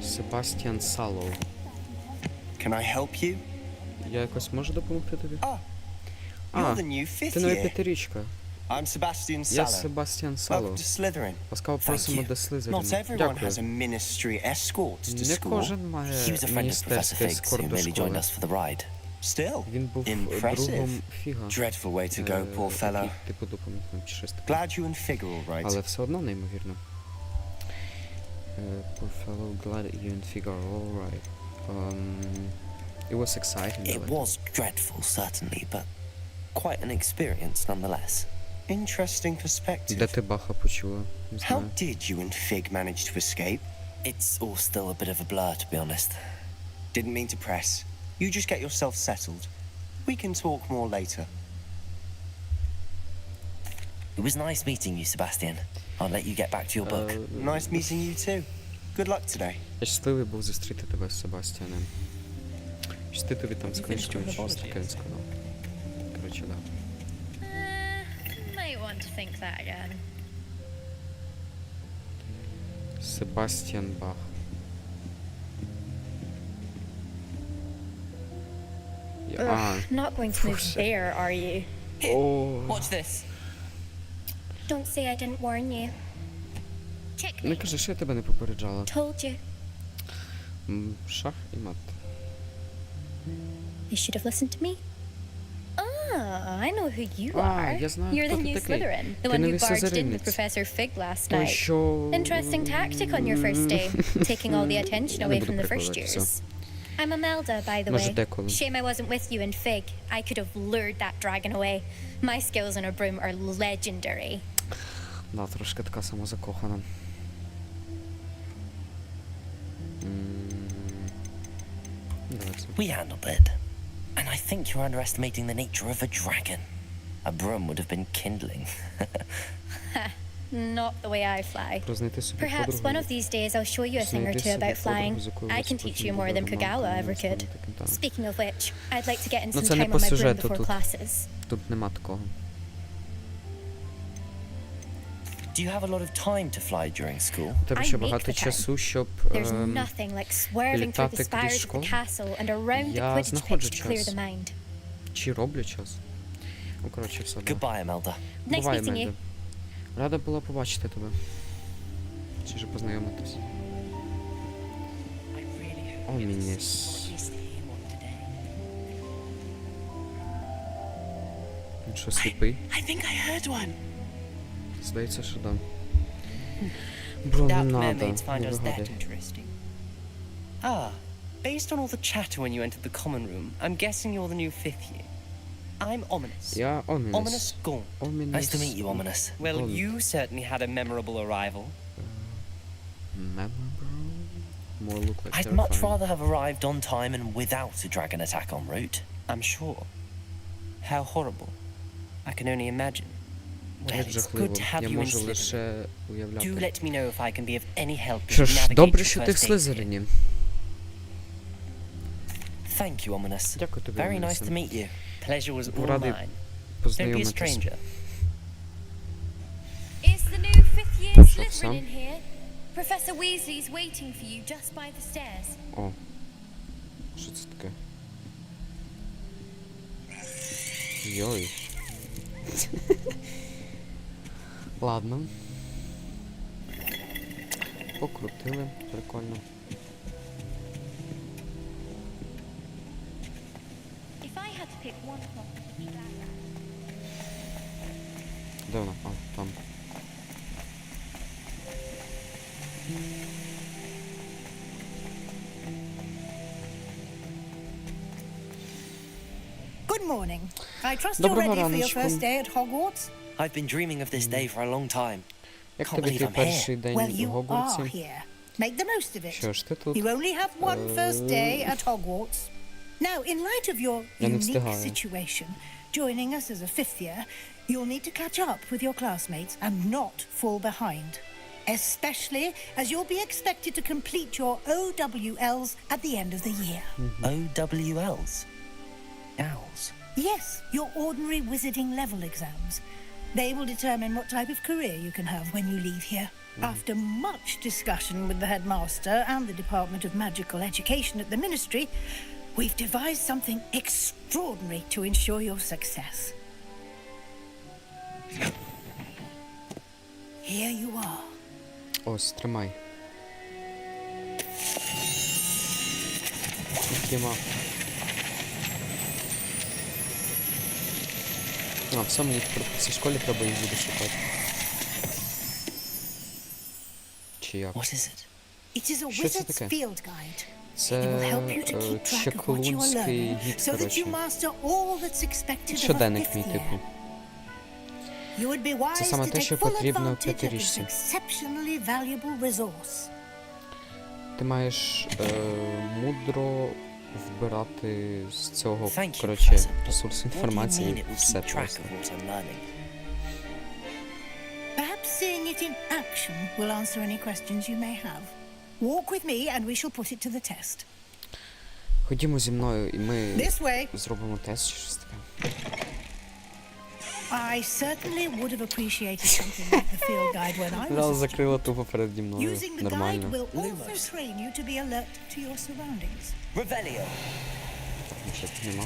Себастьян Саллоу. Can I help you? Я якось можу допомогти тобі? You're the new fifth ти нова year. п'ятирічка. I'm Sebastian Я Sallow. Себастьян Саллоу. Welcome to Slytherin. Ласкаво Thank просимо you. до Not Слизеріна. everyone Дякую. has a ministry escort to Не school. кожен має He was a friend of Professor міністерський Fig's ескорт who до merely joined школи. us for the ride. Still, Він був impressive. другом Фіга. Dreadful way to go, poor fellow. Такий, типу допомогним чи щось таке. Glad you and Fig are all right. Але все одно неймовірно. Poor fellow, glad you and Fig are all right. It was exciting. It was dreadful, certainly, but quite an experience nonetheless. Interesting perspective. Де ти Баха почула? Не How знаю. did you and Fig manage to escape? It's all still a bit of a blur, to be honest. Didn't mean to press. You just get yourself settled. We can talk more later. It was nice meeting you, Sebastian. I'll let you get back to your book. Nice meeting you too. Good luck today. Я щасливий був зустріти тебе з Себастьяном. Щасти тобі там з книжками, чи щось таке він сказав. Коротше, да. Might want to think that again. Себастьян Бах. Not going to move course. there, are you? О, Watch this. Don't say I didn't warn you. Check не кажи, що я тебе не попереджала. Told you. Шах і мат. You should have listened to me. Ah, I know who you Ah, are. я знаю, You're хто the ти new такий. Slytherin, the Ти one who новий barged in with слизеринець. Professor Fig last Той, night. що... Interesting tactic on your first day, taking all the attention Я не away буду from the first прикладати, years. все. I'm Imelda, by the Може, way. деколи. Shame I wasn't with you in Fig. I could have lured that dragon away. My skills on a broom are legendary. Да, трошки така самозакохана. Давайте. We handled it. And I think you're underestimating the nature of a dragon. A broom would have been kindling. Not the way I fly. Про знайти собі Perhaps подругу. one of these days I'll show you a thing or Знайди two собі about flying. подругу, з якою I вас can teach потім you more буде than романтика, Kagawa і ever стане could. таким танцем. Speaking of which, I'd like to get in Ну, some це не time по on my broom сюжету before тут. classes. Тут нема такого. Do you have a lot of time to fly during school? У тебе I ще make багато the time. часу, щоб There's nothing like swerving through the літати крізь spires of the школу. castle and around the Я Quidditch знаходжу pitch to clear час. the mind. чи роблю час. Ну, коротше, все. да. Goodbye, Imelda. Nice Бувай, meeting you. Мельда. Рада була побачити тебе. Чи ж познайомитись. О, мініс. Він що, сліпий? I think I heard one. Здається, що да. Бро, не Doubt надо. mermaids find Не us that вигадуй. interesting. Ah, based on all the chatter when you entered the common room, I'm guessing you're the new fifth year. I'm Ominous. Я Ominous Омінес. Gaunt. Омінес. Nice to meet you, Ominous. Well, Gaunt. you certainly had a memorable arrival. Memorable? More look like I'd much terrifying. rather have arrived on time and without a dragon attack en route. I'm sure. How horrible. I can only imagine. Well, Як it's жахливо. good to have Я you in можу Slytherin. лише Do уявляти. let me know if I can be of any help as Що you ж, navigate добре, your що ти в first days here. Слизерині. Thank you, Ominous. Дякую тобі, Very nice Омінесе. to meet you. Pleasure was all Радий mine. Don't be a познайомитись. stranger. Is the new fifth year Pop-up Slytherin Sam. in here? Professor Weasley's waiting for you just by the stairs. О. Що це таке? Йой. Ладно. Покрутили. Прикольно. had to pick one clock to be that bad. Де вона? А, там. Good morning. I trust you're Доброго ready for your раночку. first day at Hogwarts. I've been dreaming of this day for a long time. Як Can't тобі believe твій I'm перший here. день Well, у you are Гогвартсі? here. Make the most of it. Що ж ти тут? You only have one first day at Hogwarts. Now, in light of your Я не unique встигаю. situation, joining us as a fifth year, you'll need to catch up with your classmates and not fall behind. Especially as you'll be expected to complete your OWLs at the end of the year. OWLs? Owls? Yes, your ordinary wizarding level exams. They will determine what type of career you can have when you leave here. After much discussion with the headmaster and the Department of Magical Education at the Ministry, we've devised something extraordinary to ensure your success. Here you are. Ось, тримай. Тіма. А, все, мені тепер в цій школі треба їх буде шукати. Чи як? What is it? It is a Що це wizard's таке? field guide. Це It will help you to keep track of what you are чаклунський learning, гід, so that you коротше. master all that's expected of a Щоденник мій, fifth типу. year. You would be wise Це саме to те, take що full потрібно advantage of this п'ятирічці. exceptionally valuable resource. Ти маєш мудро вбирати з цього, Thank you, коротше, Professor. ресурс What do you mean інформації it will все keep track просто. of what I'm learning? Perhaps seeing it in action will answer any questions you may have. Walk with me and we shall put it to the test. Ходімо зі мною, і ми This way. зробимо тест чи щось таке. I certainly would have appreciated something like the field guide when I Зразу was a закрила тупо переді мною. Using the guide Нормально. will also train you to be alert to your surroundings. Revelio. Нічого тут нема.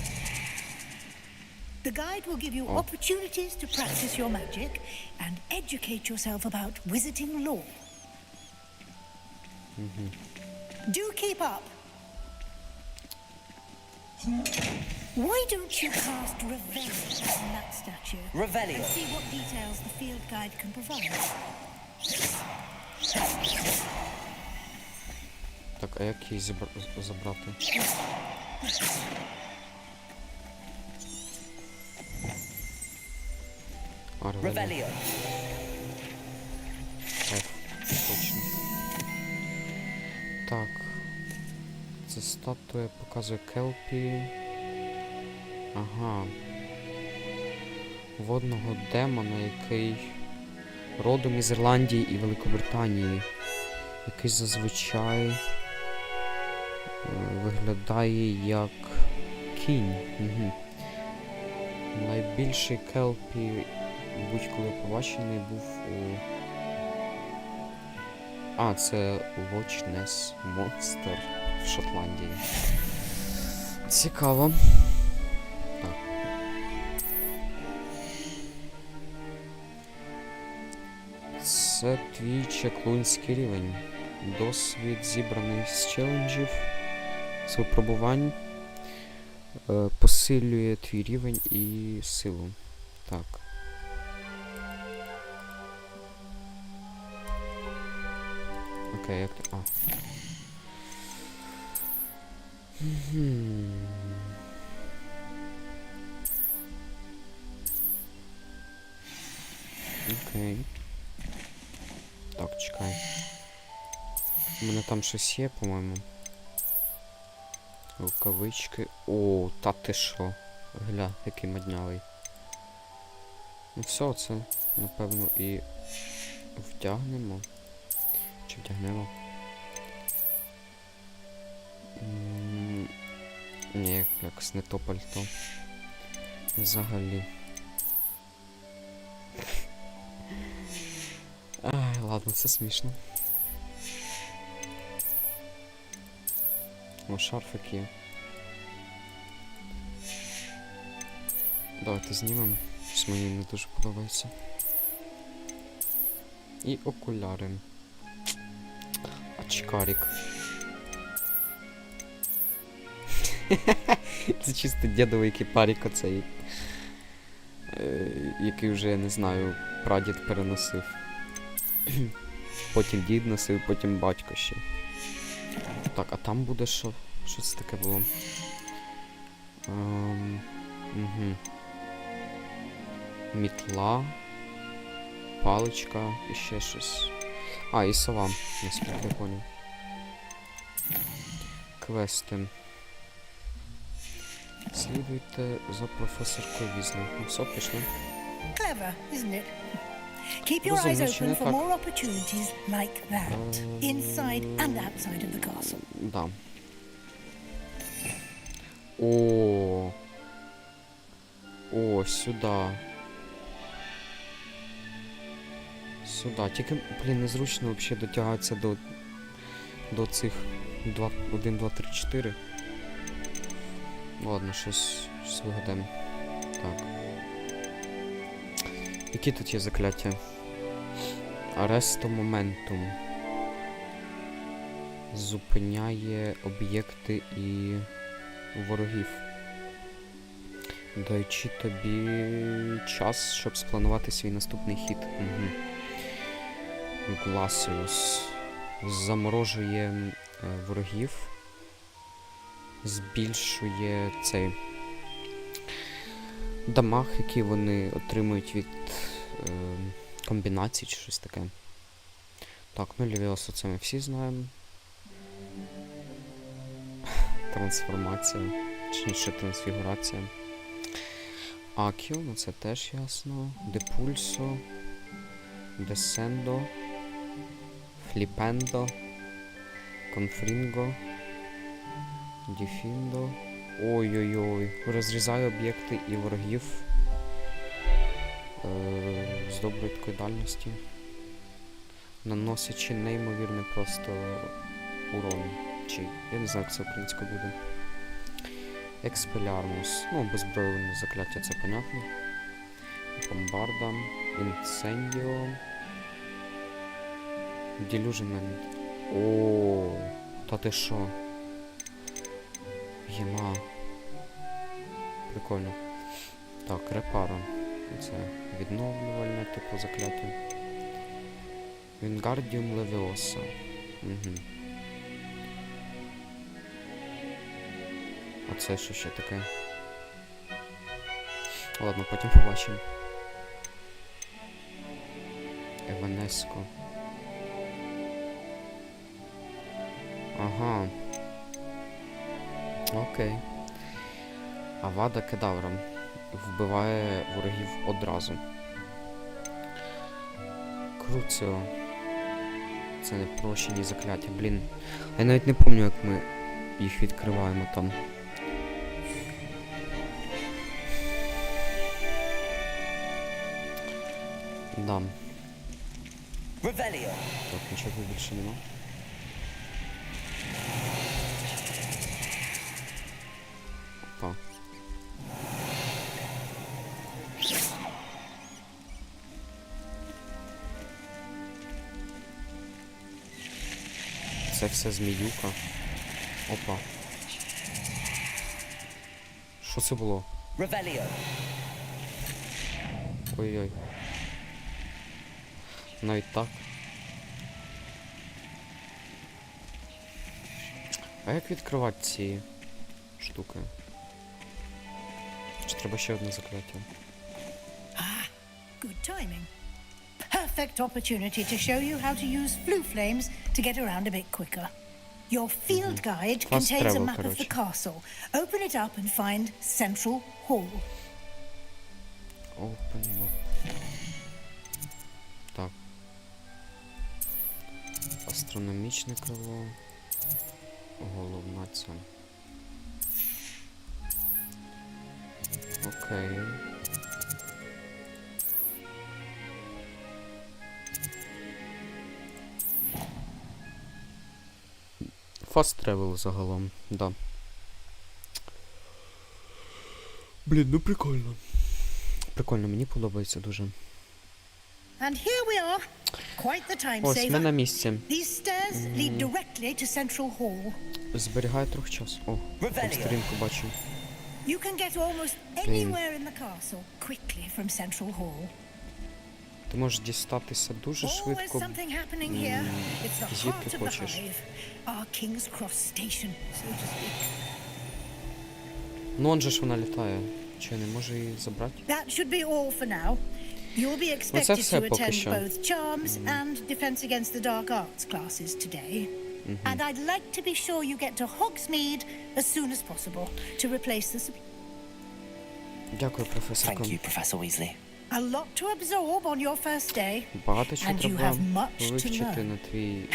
The guide will give you opportunities to practice your magic and educate yourself about wizarding lore. Do keep up. Why don't you cast Revelio on that statue? Revelio. And see what details the field guide can provide. Так, а як її забрати? А, Revelio. Точно. Так. Це статуя показує Келпі. Ага. Водного демона, який родом із Ірландії і Великобританії. Який зазвичай виглядає як кінь. Угу. Найбільший Келпі будь-коли побачений був у... А, це Лоч-Нес Монстер в Шотландії. Цікаво. Так. Це твій чаклунський рівень. Досвід зібраний з челенджів, з випробувань, посилює твій рівень і силу. Так. Окей, як то... А. Окей. Так, чекай. У мене там щось є, по-моєму. Рукавички. О, та ти що? Гля, який моднявий. Ну все, це, напевно, і вдягнемо. Чи вдягнемо? Ні, якось не то пальто. Взагалі. Ай, ладно, це смішно. О, шарфик є. Давайте знімемо. Щось мені не дуже подобається. І окуляри. Очкарик. Це чисто дідовий кіпарік оцей. Який вже, я не знаю, прадід переносив. Потім дід носив, потім батько ще. Так, а там буде що? Що це таке було? Угу. Мітла. Паличка і ще щось. А, і сова, наскільки я поняв. Квести. Слідуйте за професоркою Візлі. Ну все, пішли. Clever, isn't it? Keep your eyes open for more opportunities like that, inside and outside of the castle. Да. О, сюди. Сюди. Тільки, блін, незручно взагалі дотягатися до цих 1, 2, 3, 4. Ладно, щось вигадаємо. Так. Які тут є закляття? Аресто моментум. Зупиняє об'єкти і ворогів. Даючи тобі час, щоб спланувати свій наступний хід. Угу. Гласіус. Заморожує ворогів. Збільшує цей дамаг, який вони отримують від комбінацій чи щось таке. Так, ну Левіоса це ми всі знаємо. Трансформація. Точніше, трансфігурація. Акіо, ну це теж ясно. Депульсо. Десендо. Фліпендо. Конфрінго. Діфіндо. Ой-ой-ой. Розрізає об'єкти і ворогів. З доброї такої дальності. Наносячи неймовірне просто урон. Чи, я не знаю, як це українською буде. Експелярмус. Ну, беззбройне закляття, це понятно. Бомбарда. Інцендіо. Делюжемент. О, та ти шо? Єма. Прикольно. Так, репара. Це відновлювальне типу закляття. Вінгардіум Левіоса. Угу. А це що ще таке? Ладно, потім побачимо. Еванеско. Ага. Окей. Авада кедавра. Вбиває ворогів одразу. Круціо. Це непрощені закляття. Блін. Я навіть не пам'ятаю, як ми їх відкриваємо там. Да. Revelio. Так, нічого більше нема. Опа. Це все зміюка. Опа. Що це було? Revelio. Ой-ой. Навіть так. А як відкривати ці штуки? Чи треба ще одне закляття? Good timing. Perfect opportunity to show you how to use flue flames to get around a bit quicker. Your field guide contains a map of the castle. Open it up and find Central Hall. Open map. Так. Астрономічне крило. Головна ця. Окей. Fast travel загалом, да. Блін, ну прикольно. Прикольно, мені подобається дуже. And here we are. Quite the time Ось, ми на saver. місці. These stairs lead directly to Central Hall. Зберігає трохи часу. О, там сторінку бачу. You can get almost anywhere in the castle quickly from Central Hall. Ти можеш дістатися дуже Always швидко. something happening here. It's the Звідки heart of the хочеш. hive. Our King's Cross station, so to speak. Ну, он же ж вона літає. Чи не може її забрати? That should be all for now. You'll be Ну, це expected все to поки attend що. both Charms and Defense Against the Dark Arts classes today. And I'd like to be sure you get to Hogsmeade as soon as possible to replace the... Дякую, професорко. Thank you, Professor Weasley. A lot to absorb on your first day. Багато чого And you треба have much to вивчити learn. на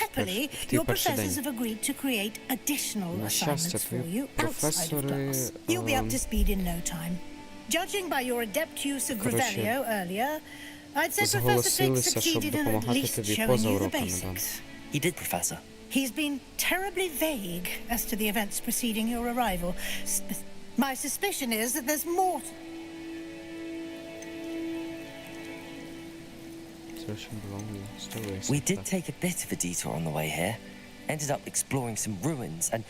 Happily, в твій your перший professors день. have agreed to create additional На щастя, assignments for твої you outside of професори, class. You'll be up to speed in no time. Judging by your adept use of коротше, Revelio earlier, I'd say Professor Fig зголосилися, щоб succeeded in at допомагати least тобі showing поза you the уроками, да. basics. He did, Professor. He's been terribly vague as to the events preceding your arrival. My suspicion is that there's more to... We did take a bit of a detour on the way here. Ended up exploring some ruins and...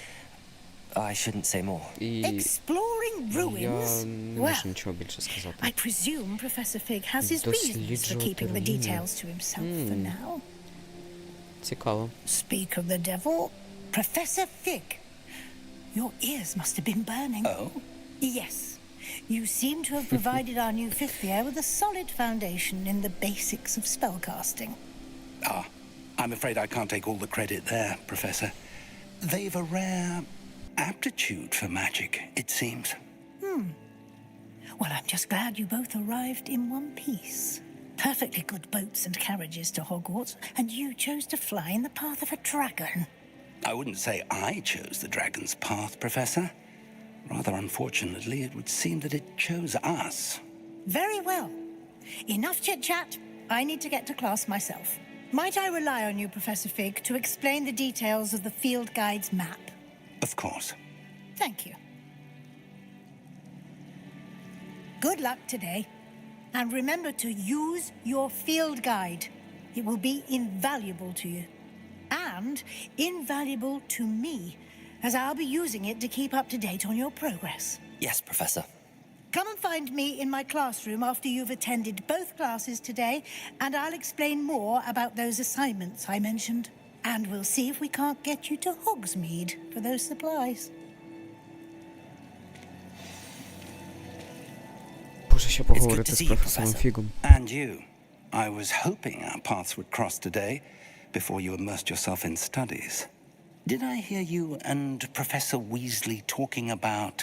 I shouldn't say more. Exploring ruins? Я не Well, можу нічого більше сказати. I presume Professor Fig has his reasons for keeping the details to himself for now. Цікаво. Speak of the devil, Professor Fig. Your ears must have been burning. Oh? Yes. You seem to have provided our new fifth year with a solid foundation in the basics of spellcasting. Ah, I'm afraid I can't take all the credit there, Professor. They've a rare aptitude for magic, it seems. Well, I'm just glad you both arrived in one piece. Perfectly good boats and carriages to Hogwarts, and you chose to fly in the path of a dragon. I wouldn't say I chose the dragon's path, Professor. Rather unfortunately, it would seem that it chose us. Very well. Enough chit-chat. I need to get to class myself. Might I rely on you, Professor Fig, to explain the details of the field guide's map? Of course. Thank you. Good luck today. And remember to use your field guide. It will be invaluable to you. And invaluable to me, as I'll be using it to keep up to date on your progress. Yes, Professor. Come and find me in my classroom after you've attended both classes today, and I'll explain more about those assignments I mentioned. And we'll see if we can't get you to Hogsmeade for those supplies. Боже, ще поговорити з професором Фігом. And you. I was hoping our paths would cross today before you immersed yourself in studies. Did I hear you and Professor Weasley talking about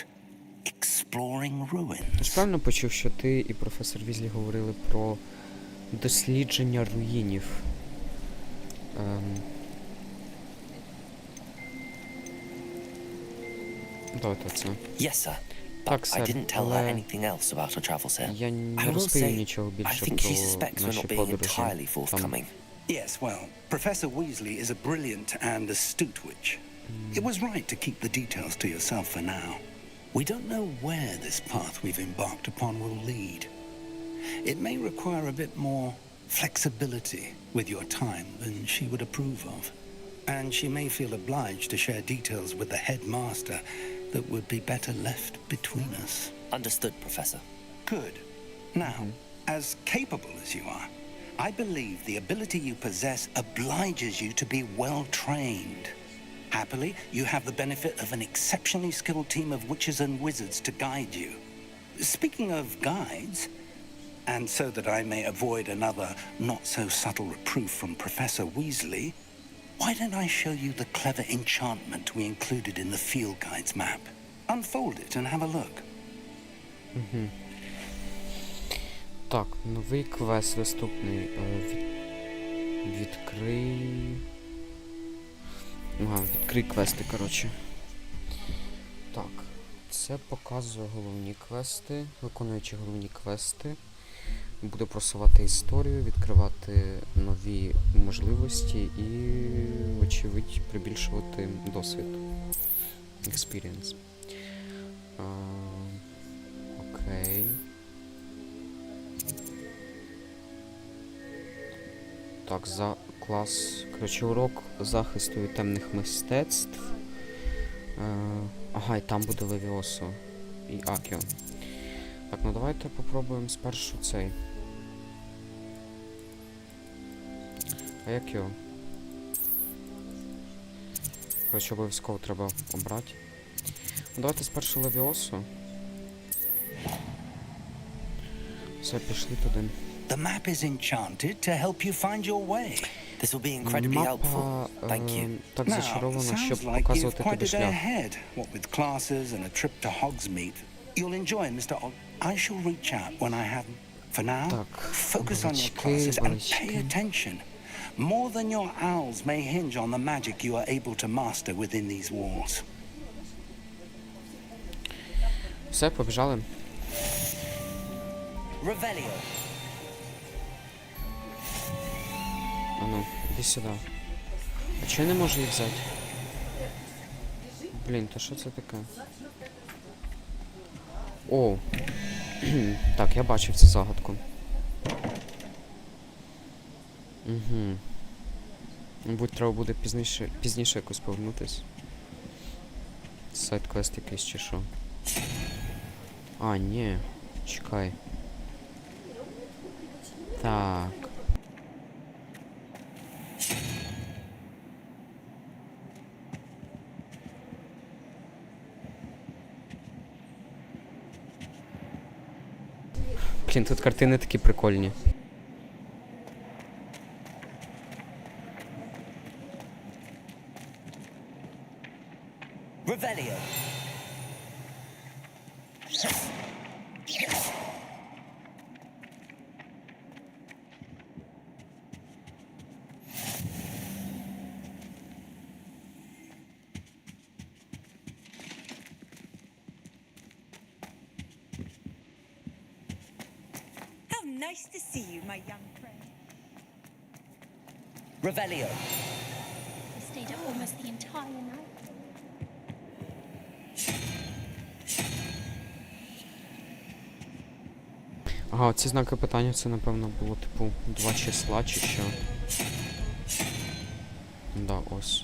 exploring Я ж ruins? правильно почув, що ти і професор Візлі говорили про дослідження руїнів. Давайте це. Yes, sir. Так, I сер, didn't tell her але anything else about our travels here. я I не will розповів say, нічого I більше think she про suspects we're наші not being подорожі. entirely Там. forthcoming. Yes, well, Professor Weasley is a brilliant and astute witch. It was right to keep the details to yourself for now. We don't know where this path we've embarked upon will lead. It may require a bit more flexibility with your time than she would approve of. And she may feel obliged to share details with the headmaster that would be better left between us. Understood, Professor. Good. Now, as capable as you are, I believe the ability you possess obliges you to be well trained. Happily, you have the benefit of an exceptionally skilled team of witches and wizards to guide you. Speaking of guides, and so that I may avoid another not-so-subtle reproof from Professor Weasley, why don't I show you the clever enchantment we included in the field guide's map? Unfold it and have a look. Так, новий квест наступний. Відкрий... Ага, відкрий квести, коротше. Так, це показує головні квести, виконуючи головні квести. Буде просувати історію, відкривати нові можливості і, очевидь, прибільшувати досвід. Experience. Окей. Так, за клас. Коротше, урок захисту від темних мистецтв. Ага, і там буде Левіосо. І Акіо. Так, ну давайте попробуємо спершу цей. А як його? Коротше, обов'язково треба обрати. Ну, давайте спершу Левіосо. Все, пішли туди. The map is enchanted to help you find your way. This will be incredibly helpful. Thank you. Так Now, зачаровано, щоб sounds like you've показувати quite тобі a day шлях. ahead. What with classes and a trip to Hogsmeade. You'll enjoy, Mr. Og. I shall reach out when I have. For now, Так, focus on your classes and pay attention. More than your owls may hinge on the magic you are able to master within these walls. Все, побіжали. Revelio. А ну, іди сюди. А чого я не можу їх взяти? Блін, то що це таке? О! Так, я бачив цю загадку. Угу. Мабуть, треба буде пізніше якось повернутись. Сайд-квест якийсь чи що. А, ні. Чекай. Так. Блін, тут картини такі прикольні. Revelio. How nice to see you, my young friend. Revelio. I stayed up almost the entire night. Ага, ці знаки питання, це, напевно, було, типу, 2 числа чи що. Да, ось.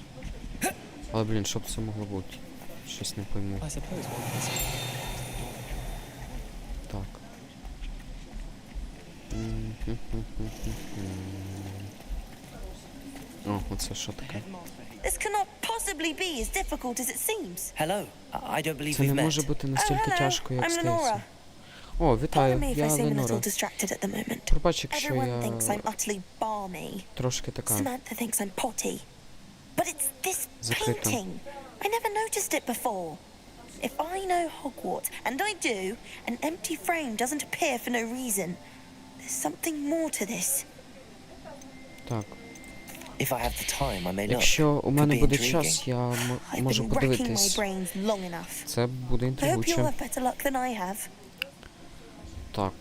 Але, блін, що б це могло бути? Щось не пойму. Так. О, оце що таке? This cannot possibly be as difficult as it seems. Hello. I don't believe Це we've не met. може бути настільки тяжко, як I'm здається. Lenora. О, Pardon вітаю, me if я I seem a little Ленора. distracted at the moment. Пробач, якщо Everyone thinks I'm я utterly balmy. трошки така Samantha thinks I'm potty. But it's this закрита. painting. I never noticed it before. If I know Hogwarts, and I do, an empty frame doesn't appear for no reason. There's something more to this. Так. If I have the time, I may look. Якщо у Could мене be буде intriguing. час, я I've можу been racking my подивитись. brains long enough. Це буде I hope you'll інтригуюче. have better luck than I have. Так,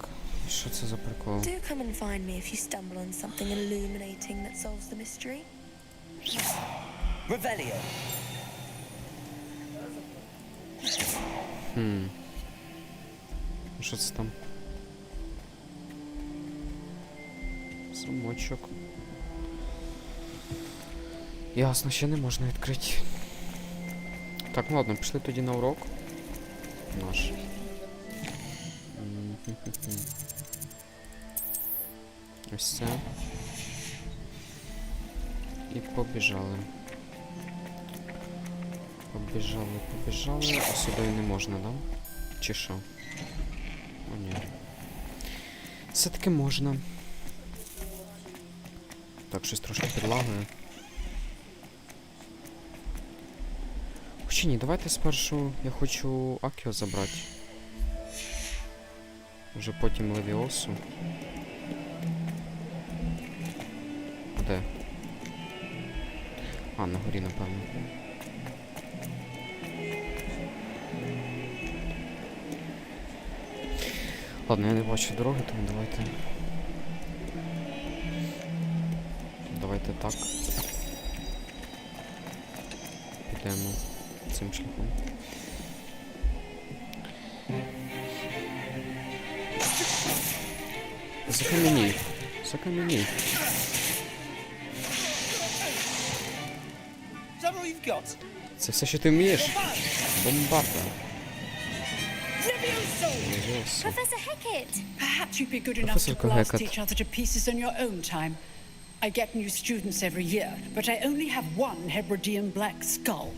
що це за прикол? Do come and find me if you stumble on something illuminating that solves the mystery. Revelio. Що це там? Замочок. Ясно, ще не можна відкрити. Так, ну ладно, пішли тоді на урок. Наш. Ось це. І побіжали. Побіжали. А сюди не можна, да? Чи що? О, ні. Все-таки можна. Так, щось трошки підлагує. Хоча ні, давайте спершу я хочу Акіо забрати. Вже потім Левіосу. Де? А, на горі, напевно. Ладно, я не бачу дороги, тому давайте... Давайте так. Підемо цим шляхом. Закам'яній. Закам'яній. got? Це все, що ти вмієш? Бомбарда. Professor Hecat! Perhaps you'd be good enough to Professor blast Hecat. each other to pieces in your own time. I get new students every year, but I only have one Hebridean black skull.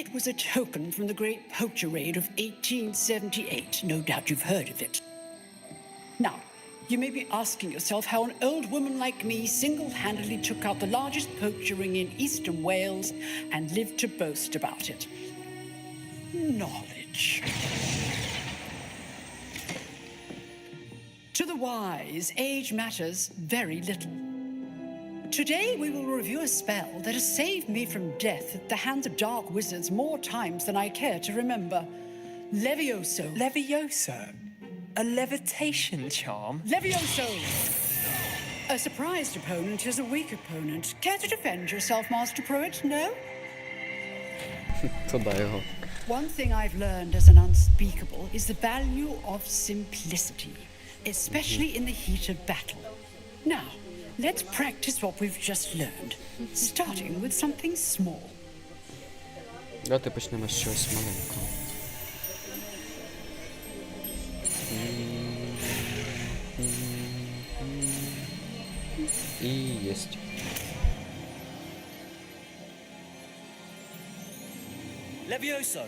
It was a token from the Great Poacher Raid of 1878. No doubt you've heard of it. Now, you may be asking yourself how an old woman like me single-handedly took out the largest poacher ring in eastern Wales and lived to boast about it. Knowledge. To the wise, age matters very little. Today we will review a spell that has saved me from death at the hands of dark wizards more times than I care to remember. Levioso. Levioso? A levitation charm? Levioso! A surprised opponent is a weak opponent. Care to defend yourself, Master Pruitt? No? Туда його. One thing I've learned as an unspeakable is the value of simplicity, especially in the heat of battle. Now, let's practice what we've just learned, starting with something small. Давайте почнемо з чогось маленького. І єсть. Levioso!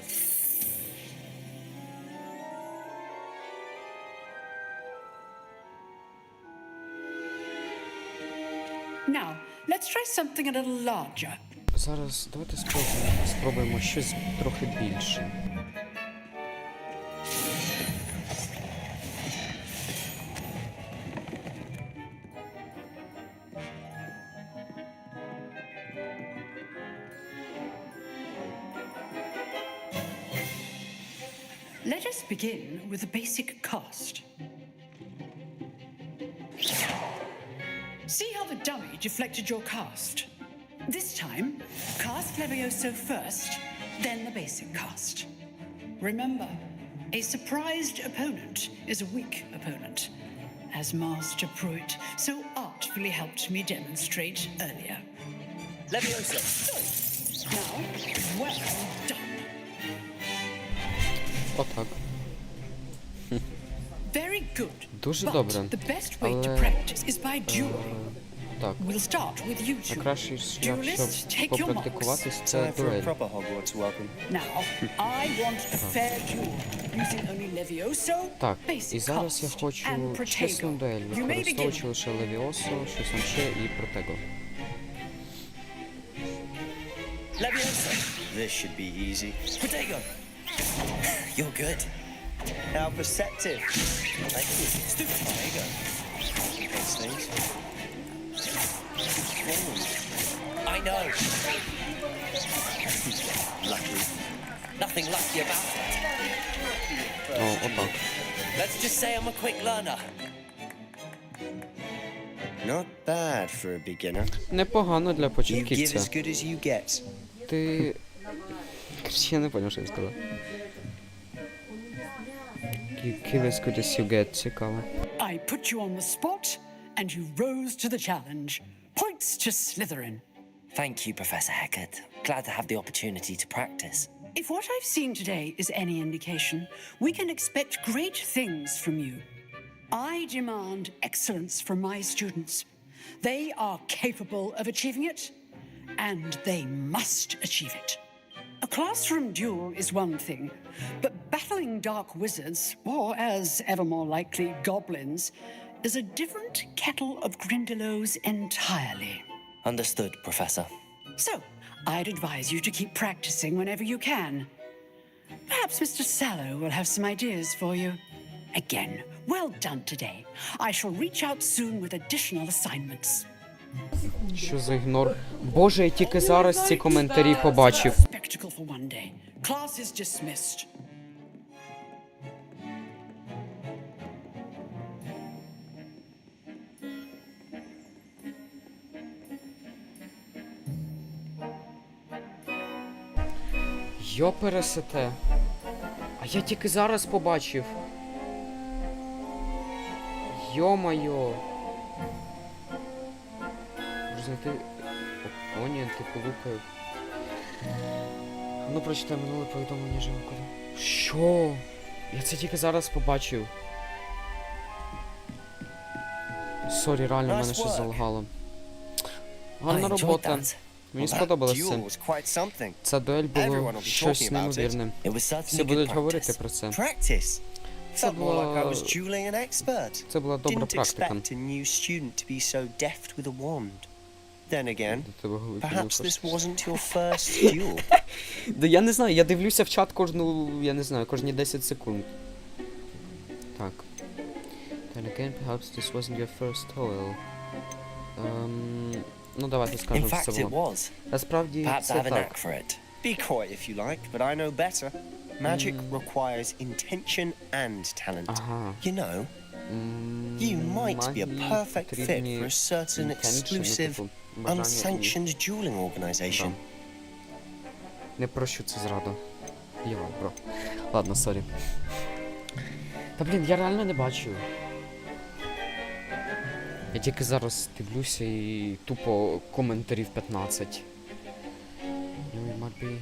Now, let's try something a little larger. Зараз давайте спробуємо щось трохи більше. Let us begin with the basic cast. See how the dummy deflected your cast? This time, cast Levioso first, then the basic cast. Remember, a surprised opponent is a weak opponent, as Master Pruitt so artfully helped me demonstrate earlier. Levioso! Now, well done. Отак. Very good. Дуже But добре. the best way to Але practice is by dueling. так. We'll start with you two. Найкращий шлях, Duelists, щоб take your marks. попрактикуватись, це Time for a дуель. proper Hogwarts welcome. Now, I want a fair duel using only Levioso, Так, basic і зараз я cast, хочу and чесну Protego. дуель, You may використовуючи begin. лише Левіосо, щось там ще і Протего. Levioso! This should be easy. Protego! You're good. How perceptive. Thank you. Stupid. There you go. These things. I know. Lucky. Nothing lucky about it. О, отак. Let's just say I'm a quick learner. Not bad for a beginner. Непогано для You give початківця. as good as you get. Ти... Короче, я не поняв, що він сказав. Give as good as you get, цікаво. I put you on the spot, and you rose to the challenge. Points to Slytherin. Thank you, Professor Hecat. Glad to have the opportunity to practice. If what I've seen today is any indication, we can expect great things from you. I demand excellence from my students. They are capable of achieving it, and they must achieve it. A classroom duel is one thing, but battling dark wizards, or as ever more likely, goblins, is a different kettle of Grindylows entirely. Understood, Professor. So, I'd advise you to keep practicing whenever you can. Perhaps Mr. Sallow will have some ideas for you. Again, well done today. I shall reach out soon with additional assignments. Що за ігнор? Боже, я тільки зараз ці коментарі побачив. Spectacle for one day. Class is dismissed. Йопересете. А я тільки зараз побачив. Йо-майо. Можна знайти... Опонент, типу лукаю. Ну, прочитай минуле повідомлення Живокода. Що? Я це тільки зараз побачив. Сорі, реально, мене щось залагало. Гарна робота. Мені сподобалось це. Ця дуель було щось неймовірне. Всі будуть говорити про це. Це була добра практика. Да я не знаю, я дивлюся в чат кожні 10 секунд. Так. Then again, perhaps this wasn't your first toil. Ну давайте скажемо, що це було. Насправді це так. Be coy if you like, but I know better. Magic requires intention and talent. You know, you might be a perfect fit for a certain exclusive, unsanctioned dueling organization. Не прощу це зраду. Єва, бро. Ладно, сорі. Та блін, я реально не бачу. Я тільки зараз дивлюся і тупо коментарів 15. It might be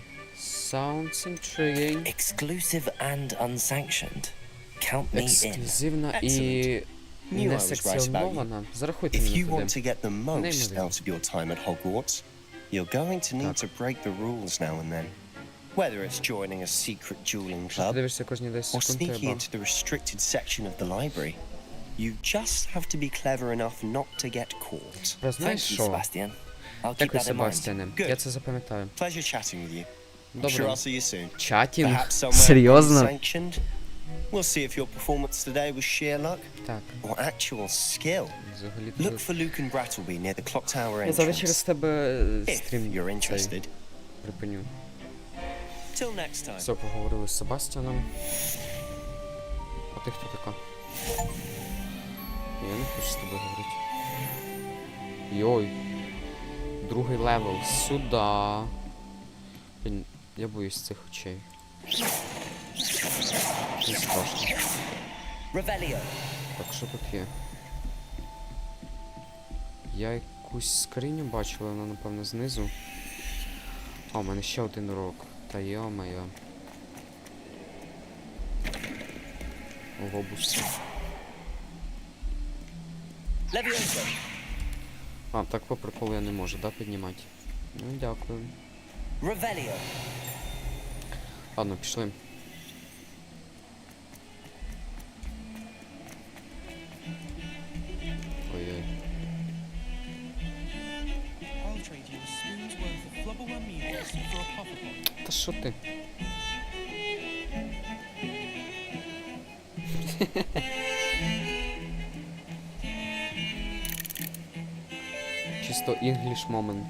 sounds intriguing. Exclusive and unsanctioned. Count me in. Ексклюзивна і несекціонована. Зарахуйте мені туди. If you want to get the most out of your time at Hogwarts, you're going to need to break the rules now and then. Whether it's joining a secret dueling club or sneaking into the restricted section of the library, you just have to be clever enough not to get caught. Thank you, Sebastian. I'll keep Дякую, that in mind. Себастьяне. Я це запам'ятаю. Pleasure chatting with you. I'm Добре. sure I'll see you soon. Чатінг? Perhaps somewhere Серйозно? unsanctioned. We'll see if your performance today was sheer luck Так. or actual skill. Look for Luke and Brattleby near the clock tower Я зараз entrance. через тебе If стрім you're interested. припиню. Till next time. Все, поговорили з Себастьяном. А ти хто така? Я не хочу з тобою говорити. Йой. Другий левел. Сюда. Блін, я боюсь цих очей. Не страшно. Так, що тут є? Я якусь скриню бачив, вона, напевно, знизу. А, у мене ще один урок. Та йо-моє. В обусі. А, так по приколу я не можу, да, піднімати? Ну, дякую. Ладно, пішли. Ой-ой. Та що ти? Чисто English moment.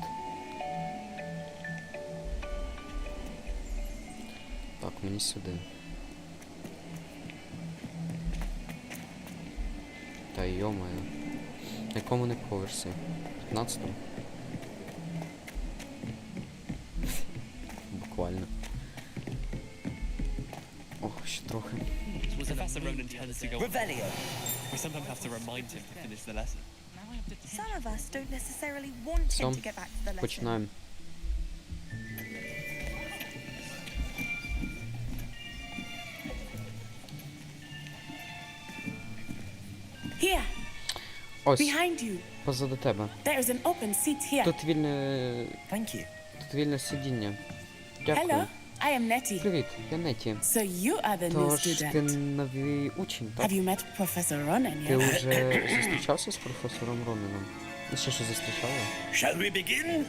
Так, мені сюди. Та йо-моє. На якому не поверсі? 15-му? Буквально. Ох, ще трохи. Professor Ronan tends to go on. We sometimes have to remind him to finish the lesson. Some of us don't necessarily want him to get back to the lesson. Починаємо. Here. Ось. Behind you. Позаду тебе. There is an open seat here. Тут вільне... Thank you. Тут вільне сидіння. Дякую. Hello, I am Nettie. Привіт, я Неті. So you are the new Тож ти student. новий учень, так? Have you met Professor Ronan Ти yet? вже зустрічався з професором Ронаном? Ну ще що зустрічали? Shall we begin?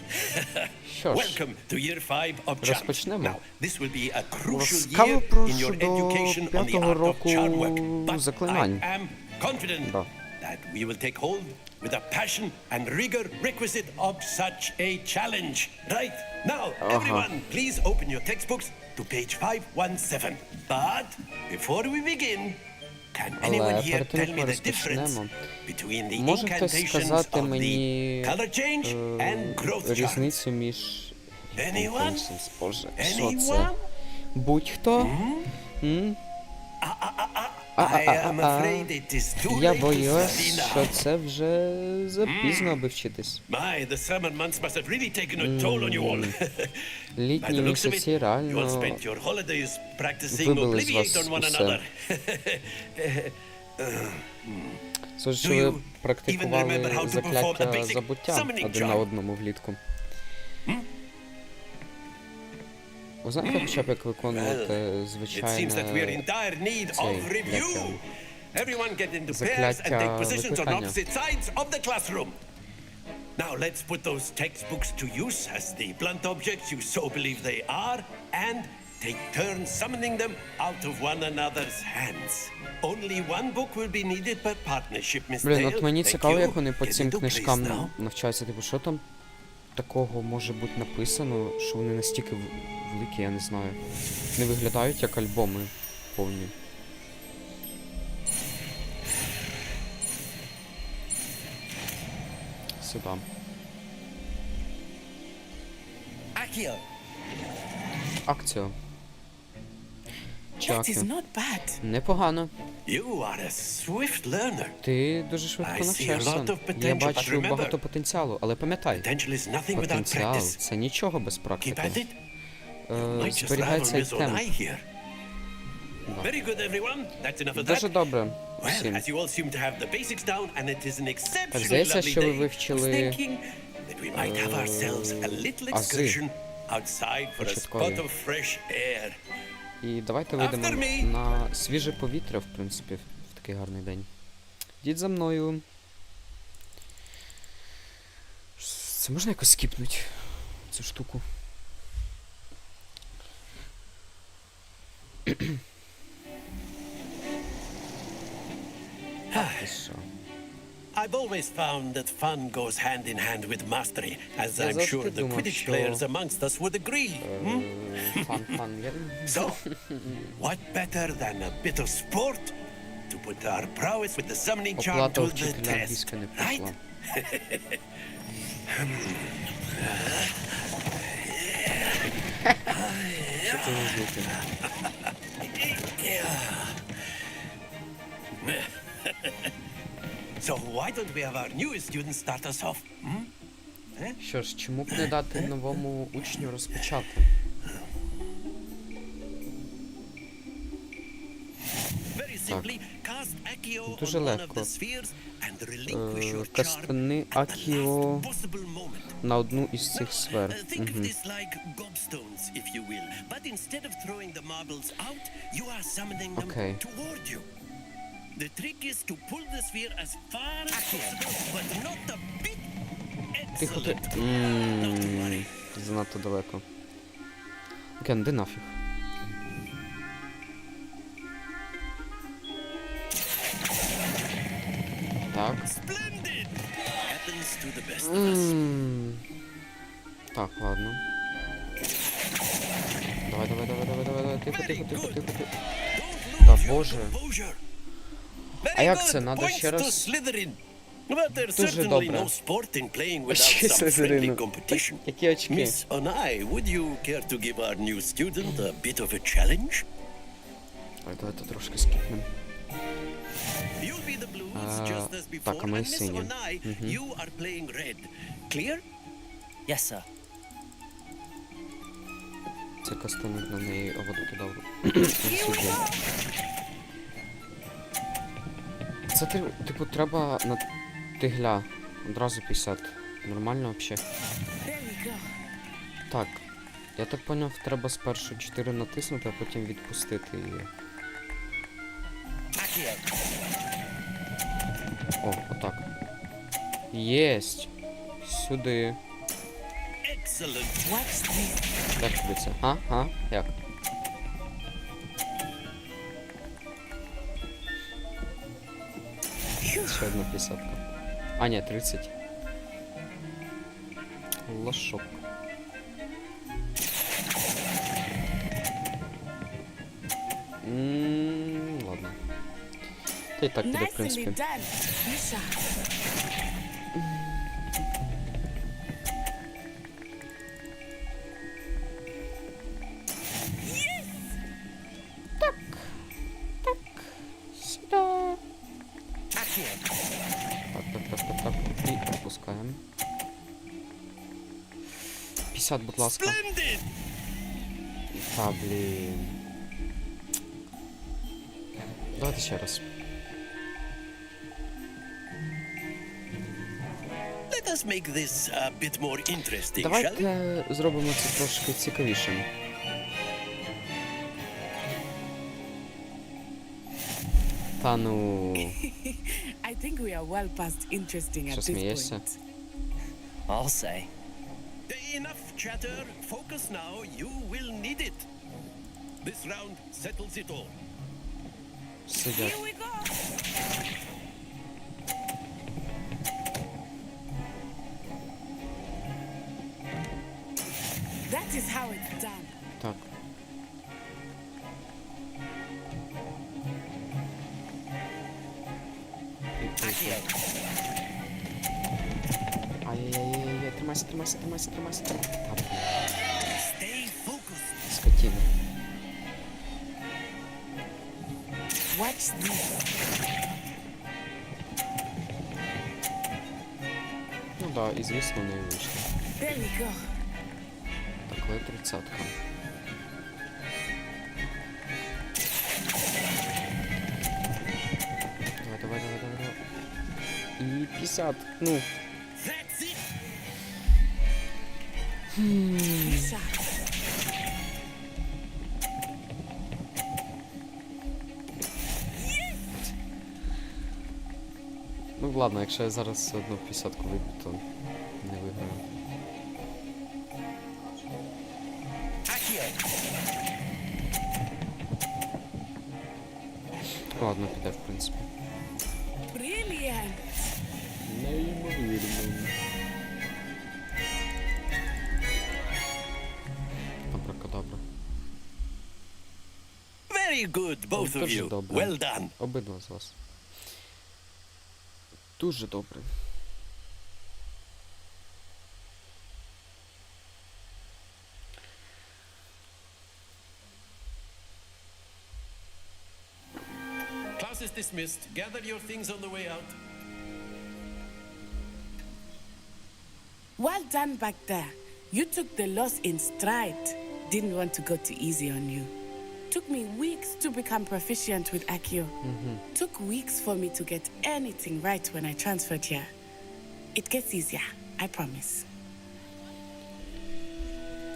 Що ж, Welcome to year 5 of charms. розпочнемо. Now, this will be a crucial Ласкаво year in прошу your до education on the 5-го art of року charm work. But заклинань. I am confident Да. that we will take hold with the passion and rigor requisite of such a challenge. Right, now, everyone, please open your textbooks to page 517. But before we begin, can anyone Але here перед тим, tell як me ми the difference розпочнемо, between the може хтось incantations сказати of the мені color change and growth charts? різницю між... Anyone? Боже, що Anyone? це? Будь-хто? Я боюсь, що це вже запізно, аби вчитись. Літні місяці реально вибили з вас усе. Схоже, що ви практикували закляття забуття один на одному влітку. Ви знаєте хоча б, як виконувати звичайне закляття викликання? Now let's put those textbooks to use as the blunt objects you so believe they are, and take turns summoning them out of one another's hands. Only one book will be needed per partnership, Miss Dale. Блін, от мені цікаво, як вони по цим книжкам навчаються. Типу, що там такого може бути написано, що вони настільки великі, я не знаю. Не виглядають як альбоми повні. Сюди. Акціо. Чаки. Непогано. Ти дуже швидко навчаєшся. Я бачу багато потенціалу, але пам'ятай, потенціал – це нічого без практики. Зберігай цей темп. Дуже добре. Всім. Так, здається, що ви вивчили ази початкові. І давайте вийдемо на свіже повітря, в принципі, в такий гарний день. Йдіть за мною. Це можна якось скіпнути, цю штуку? I've always found that fun goes hand in hand with mastery, as I'm sure the Quidditch players amongst us would agree. So, what better than a bit of sport to put our prowess with the summoning charm to the test, right? So why don't we have our newest student start us off? Що ж, чому б не дати новому учню розпочати? Так. Дуже легко. Кастани Акіо на одну із цих сфер. Окей. The trick is to pull the sphere as far as possible, but not a bit. Тихо, ти... Занадто далеко. Ген, де нафіг? Так. Так, ладно. Давай. Тихо. Та боже. А як це? Надо ще раз... Дуже добре. Очки Слизерину. Які очки? Miss Onai, would you care to give our new student a bit of a challenge? Давайте трошки скіпнемо. Так, а ми сині. Це кастануть на неї водокидав. Це, типу, треба на тигля. Одразу 50. Нормально взагалі? Так. Я так поняв, треба спершу 4 натиснути, а потім відпустити її. О, отак. Єсть! Сюди. Як тобі це? Як? Ще одна 50-ка. А, ні, 30. Лошок. Ладно. Та й так піде, в принципі. Так. І пропускаємо. 50, будь ласка. Та, блін. Давайте ще раз. Let us make this a bit more interesting, shall we? Давайте зробимо це трошки цікавішим. Та ну... I think we are well past interesting at Що this смієшся? point. I'll say. Enough chatter. Focus now. You will need it. This round settles it all. Сидять. Here we go. That is how it's done. Так. Ай-яй-яй-яй, тримайся. Та, блін. Stay focused. Скотина. Watch this. Ну да, і звісно, не вийшло. There we go. Так, але 30-ка. Давай. І 50, ну. That's it. Ну ладно, якщо я зараз все одно 50-ку виб'ю, то не виграю. Ладно, піде, в принципі. Brilliant. Неймовірно. Абракадабра. Very good, both of Дуже you. добре. Well done. Обидва з вас. Дуже добре. Class is dismissed. Gather your things on the way out. Well done back there. You took the loss in stride. Didn't want to go too easy on you. Took me weeks to become proficient with Accio. Took weeks for me to get anything right when I transferred here. It gets easier, I promise.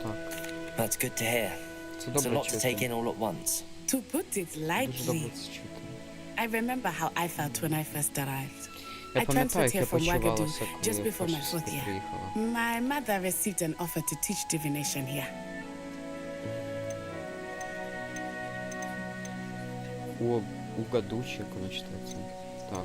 Так. That's good to hear. Це It's a добре lot to take чути. in all at once. To put it Дуже lightly, добре це чути. I remember how I felt when I first arrived. Я I пам'ятаю, transferred як here я from Wagadu почувалася, коли just я before my вперше fourth сюди year. приїхала. My mother received an offer to teach divination here. У году, чи як воно читається. Так.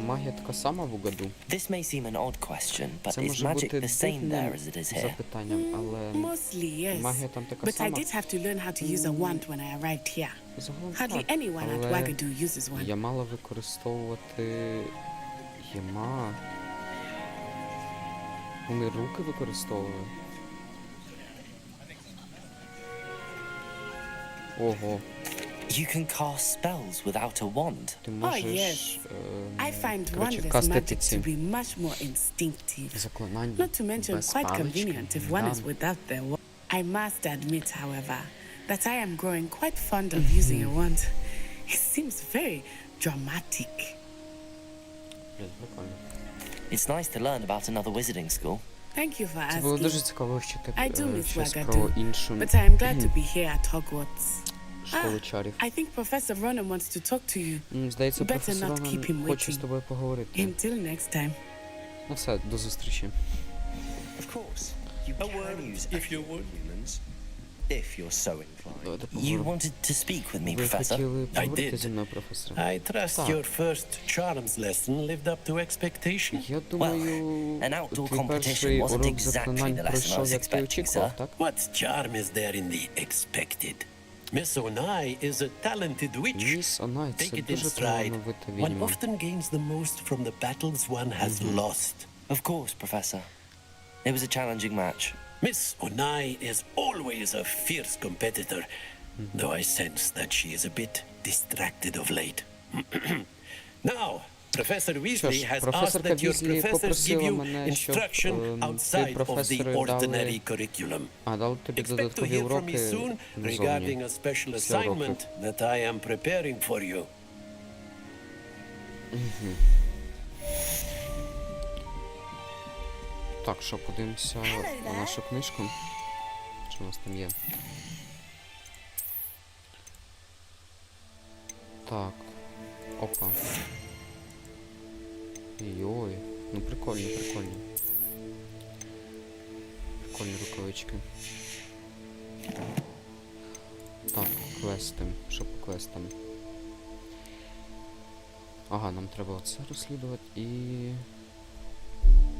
Магія така сама в году. This may seem an odd question, but Це is може magic бути the same there дивним as it is here? запитанням, але Mostly, yes. магія там така But I сама. did have to learn how to use a wand when I arrived here. Загалом Hardly так, anyone at але Wagadu uses one. я мала використовувати... Вони руки використовують? Ого. You can cast spells without a wand. Ти Oh, можеш... yes. I find wandless кастити magic ці to be much more instinctive. заклинання Not to mention без quite палички. convenient if one is Да. without their wand. I must admit, however, that I am growing quite fond of using a wand. It seems very dramatic. Блін, прикольно. It's nice to learn about another wizarding school. Thank you for Це було asking. дуже цікаво вивчити I do miss щось про Wagadu, іншу but I am glad to be here at Hogwarts. школу чарів. I think Professor Ronan wants to talk to you. Здається, Better професор not keep him Ронан хоче з waiting. тобою поговорити. Until next time. Ну все, до зустрічі. Of course, you can use if you would. humans, if you're so inclined. Давайте You поговоримо. wanted to speak with me, Ви Professor? хотіли поговорити did. зі мною, професор? I trust Так. your first charms lesson lived up to expectation. Я думаю, an outdoor твій competition перший wasn't урок exactly заклинань the lesson I пройшов, was як ти expecting, очікував, sir. так? What charm is there in the expected? Miss Onai is a talented witch. Міс Онай, Take це it in дуже stride. талановита One відьма. often gains the most from the battles one has lost. Of course, Professor. It was a challenging match. Miss Onai is always a fierce competitor, though I sense that she is a bit distracted of late. Now, Professor Що Weasley ж, has asked професорка that your Візлі professors give попросила you мене, щоб instruction ті outside of the професори ordinary дали... curriculum. А, дали тобі Expect to додаткові hear from me уроки soon regarding a special після уроків. assignment that I am preparing for you. Так, що, подивимося на нашу книжку. Що у нас там є? Так. Опа. Йой. Ну прикольно, прикольно. Прикольні рукавички. Так, квести. Що по квестам? Ага, нам треба оце розслідувати і...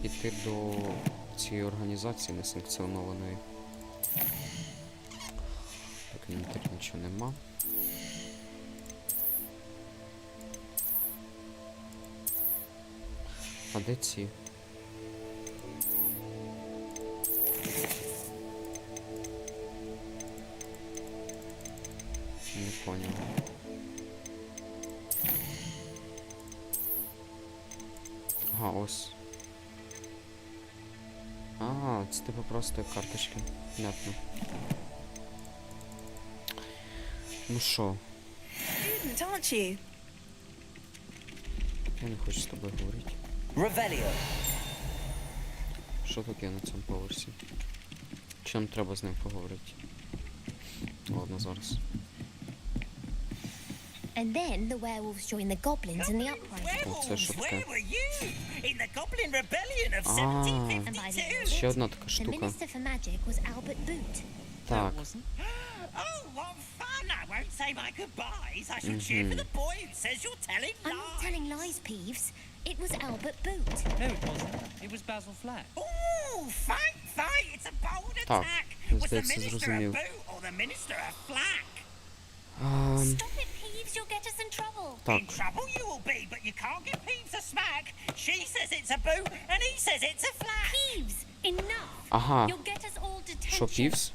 піти до цієї організації несанкціонованої. Так, інвентарі нічого нема. А де ці? Не понял. Ага, ось. А, це типу просто карточки. Понятно. Ну що? Я не хочу з тобою говорити. Revelio. Що тут є на цьому поверсі? Чи нам треба з ним поговорити? Ладно, зараз. And then the werewolves joined the goblins in the uprising. Оце що таке? In the Goblin Rebellion of And by the 1752. end, Ще одна така the штука. Minister for Magic was Albert Boot. Так. Oh, what fun! I won't say my goodbyes. I shall cheer for the boy who says you're telling I'm not telling lies, Peeves. It was Albert Boot. No, it wasn't. It was Basil Flack. Ooh, fight, fight! It's a bold Так, attack. я Was the здається, minister a зрозумів. boot or the minister a flack? Stop it, Peeves. You'll get us in trouble. Так. In trouble you will be, but you can't give Peeves a smack. She says it's a boot, and he says it's a flack. Peeves, enough. Ага. You'll get us all detention. Що, Півс?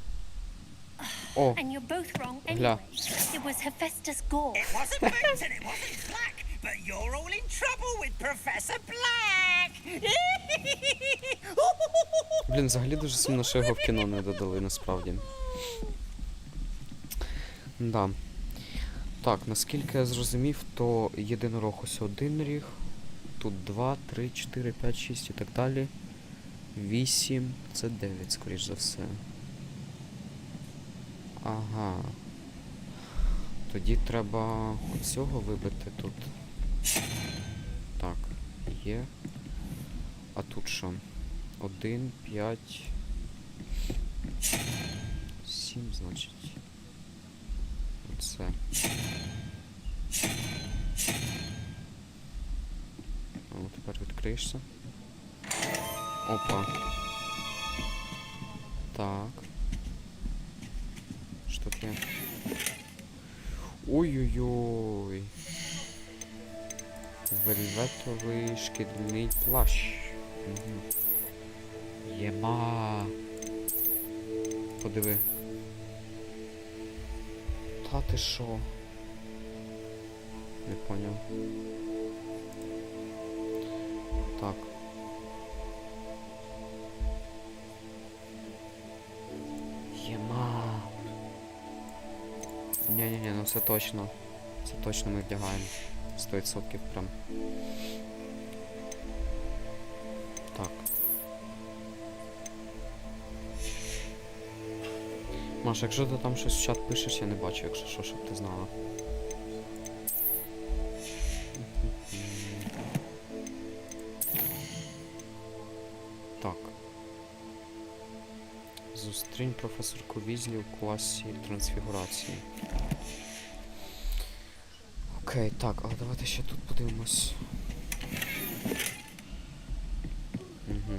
О, And you're both wrong Гля. anyway. It was Hephaestus Gore. It wasn't boot and it wasn't flack, but you're all in trouble with Professor Black. блін, взагалі дуже сумно, що його в кіно не додали, насправді. Да. Так, наскільки я зрозумів, то єдинорог ось один ріг. Тут 2, 3, 4, 5, 6 і так далі. 8, це 9, скоріш за все. Ага. Тоді треба оцього вибити тут. Так, є. А тут що? 1, 5... 7, значить. Оце. О, тепер відкриєшся. Опа. Так. Що таке? Ой-ой-ой. Вельветовий шкідний плащ. Угу. Єма. Подиви. Та ти шо? Не поняв. Так. Єма. Ні-ні-ні, ну це точно. Це точно ми вдягаємо. 100% прям. Так. Маша, якщо ти там щось в чат пишеш, я не бачу, якщо що, щоб ти знала. Так. Зустрінь професорку Візлі у класі трансфігурації. Окей, так, але давайте ще тут подивимось. Угу.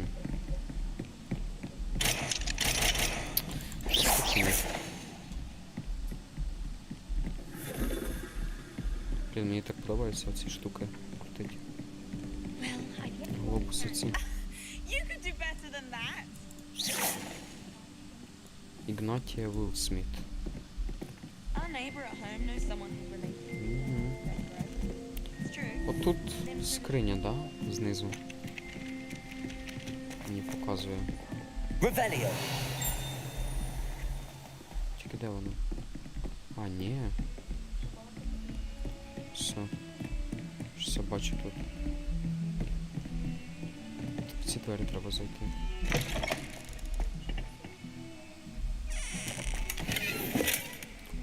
Блін, мені так подобаються ці штуки крутить. Глобуси ці. You could do better than that. Ігнатія Вілсміт. Our neighbor at home knows someone who's related. тут скриня, да? Знизу. Мені показує. Revelio. Тільки де воно? А, ні. Все. Щось я бачу тут. В ці двері треба зайти.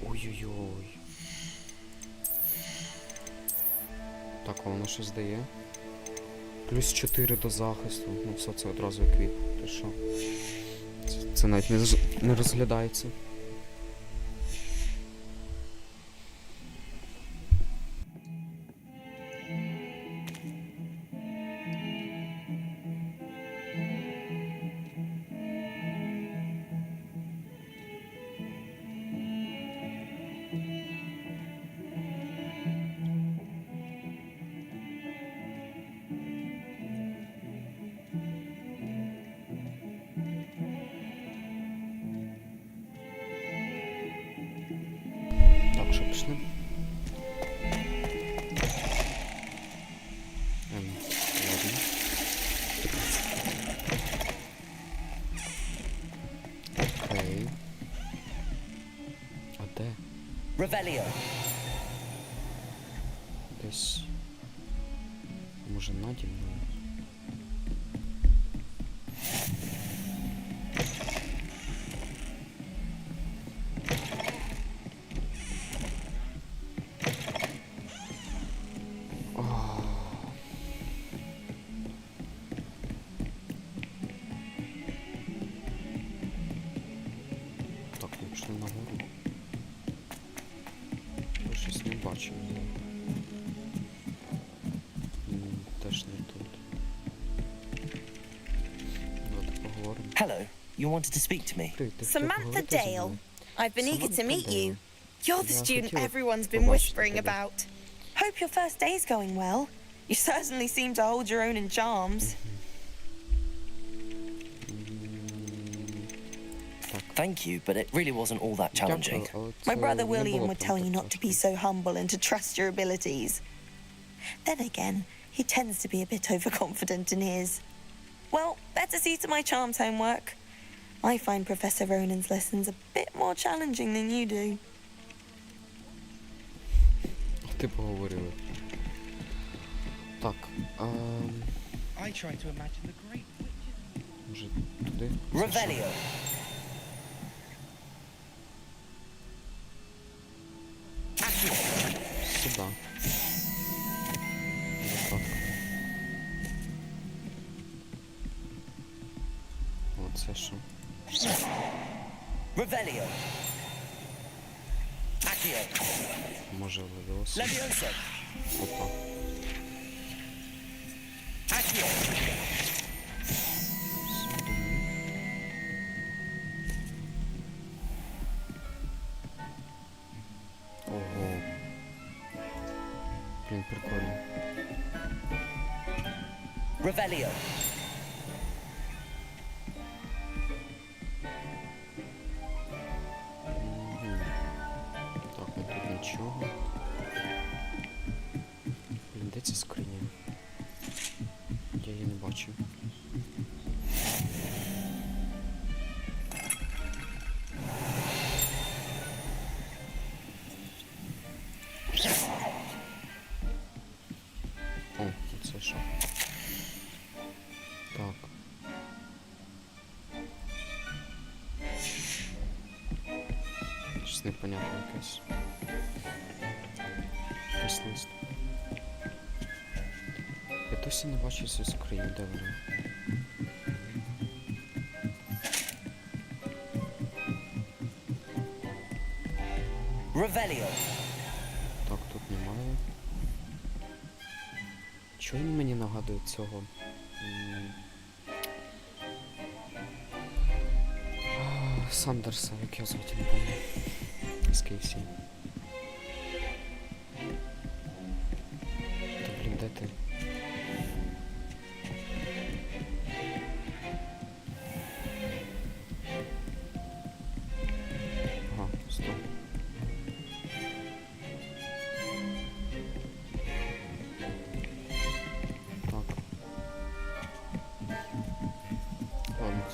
Ой-ой-ой. Так, а воно щось дає? Плюс 4 до захисту. Ну все, це одразу еквіп. Ти що? Це навіть не розглядається. Так, що пішли? Ладно. Окей. А де? Revelio. Десь. Може наді мною? Так, ми пішли нагору. Я щось не бачив. Теж не тут. Давайте поговоримо. Hello. You wanted to speak to me? Samantha Dale. I've been eager to meet you. You're the Yeah, student хотів everyone's been whispering about. Hope your first day's going well. You certainly seem to hold your own in charms. Thank you, but it really wasn't all that challenging. My brother William would tell you not to be so humble and to trust your abilities. Then again, he tends to be a bit overconfident in his. Well, better see to my charms homework. I find Professor Ronan's lessons a bit more challenging than you do. Ти поговорили. Так, I try to imagine the great може туди? Revelio. Сюда. Вот так. Оце що? Revelio. Accio. Може Левіоса? Levioso. Опа. Accio. Ого. Блін, прикольно. Revelio. Так, ну тут нічого. Блін, де ця скриня? Я її не бачу. О, це що? Так. Щось непонятне якесь. Якийсь лист. Я досі не бачу цю скриню, де вона? Revelio. Так, тут немає. Чого він мені нагадує цього? Сандерса, як я звати, не пам'ятаю. З KFC. Та блін, де ти? Ага, стоп.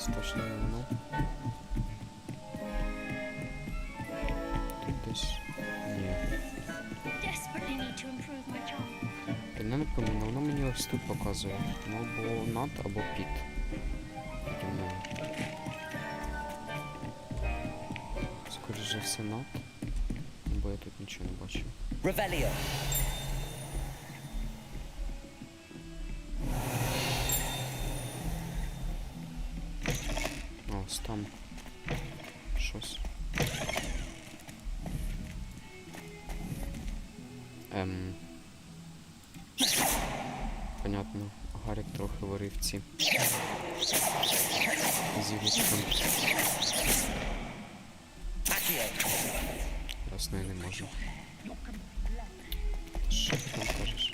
Це точно не воно. Тут десь... Ні. Я не пам'ятаю, воно мені ось тут показує. Ну або над, або під. Піді мною. Скоріше за все над. Бо я тут нічого не бачу. Revelio. Ось там щось. Понятно, Гарік трохи варив ці зілічком. Ясно, я не можу. Що ти там кажеш?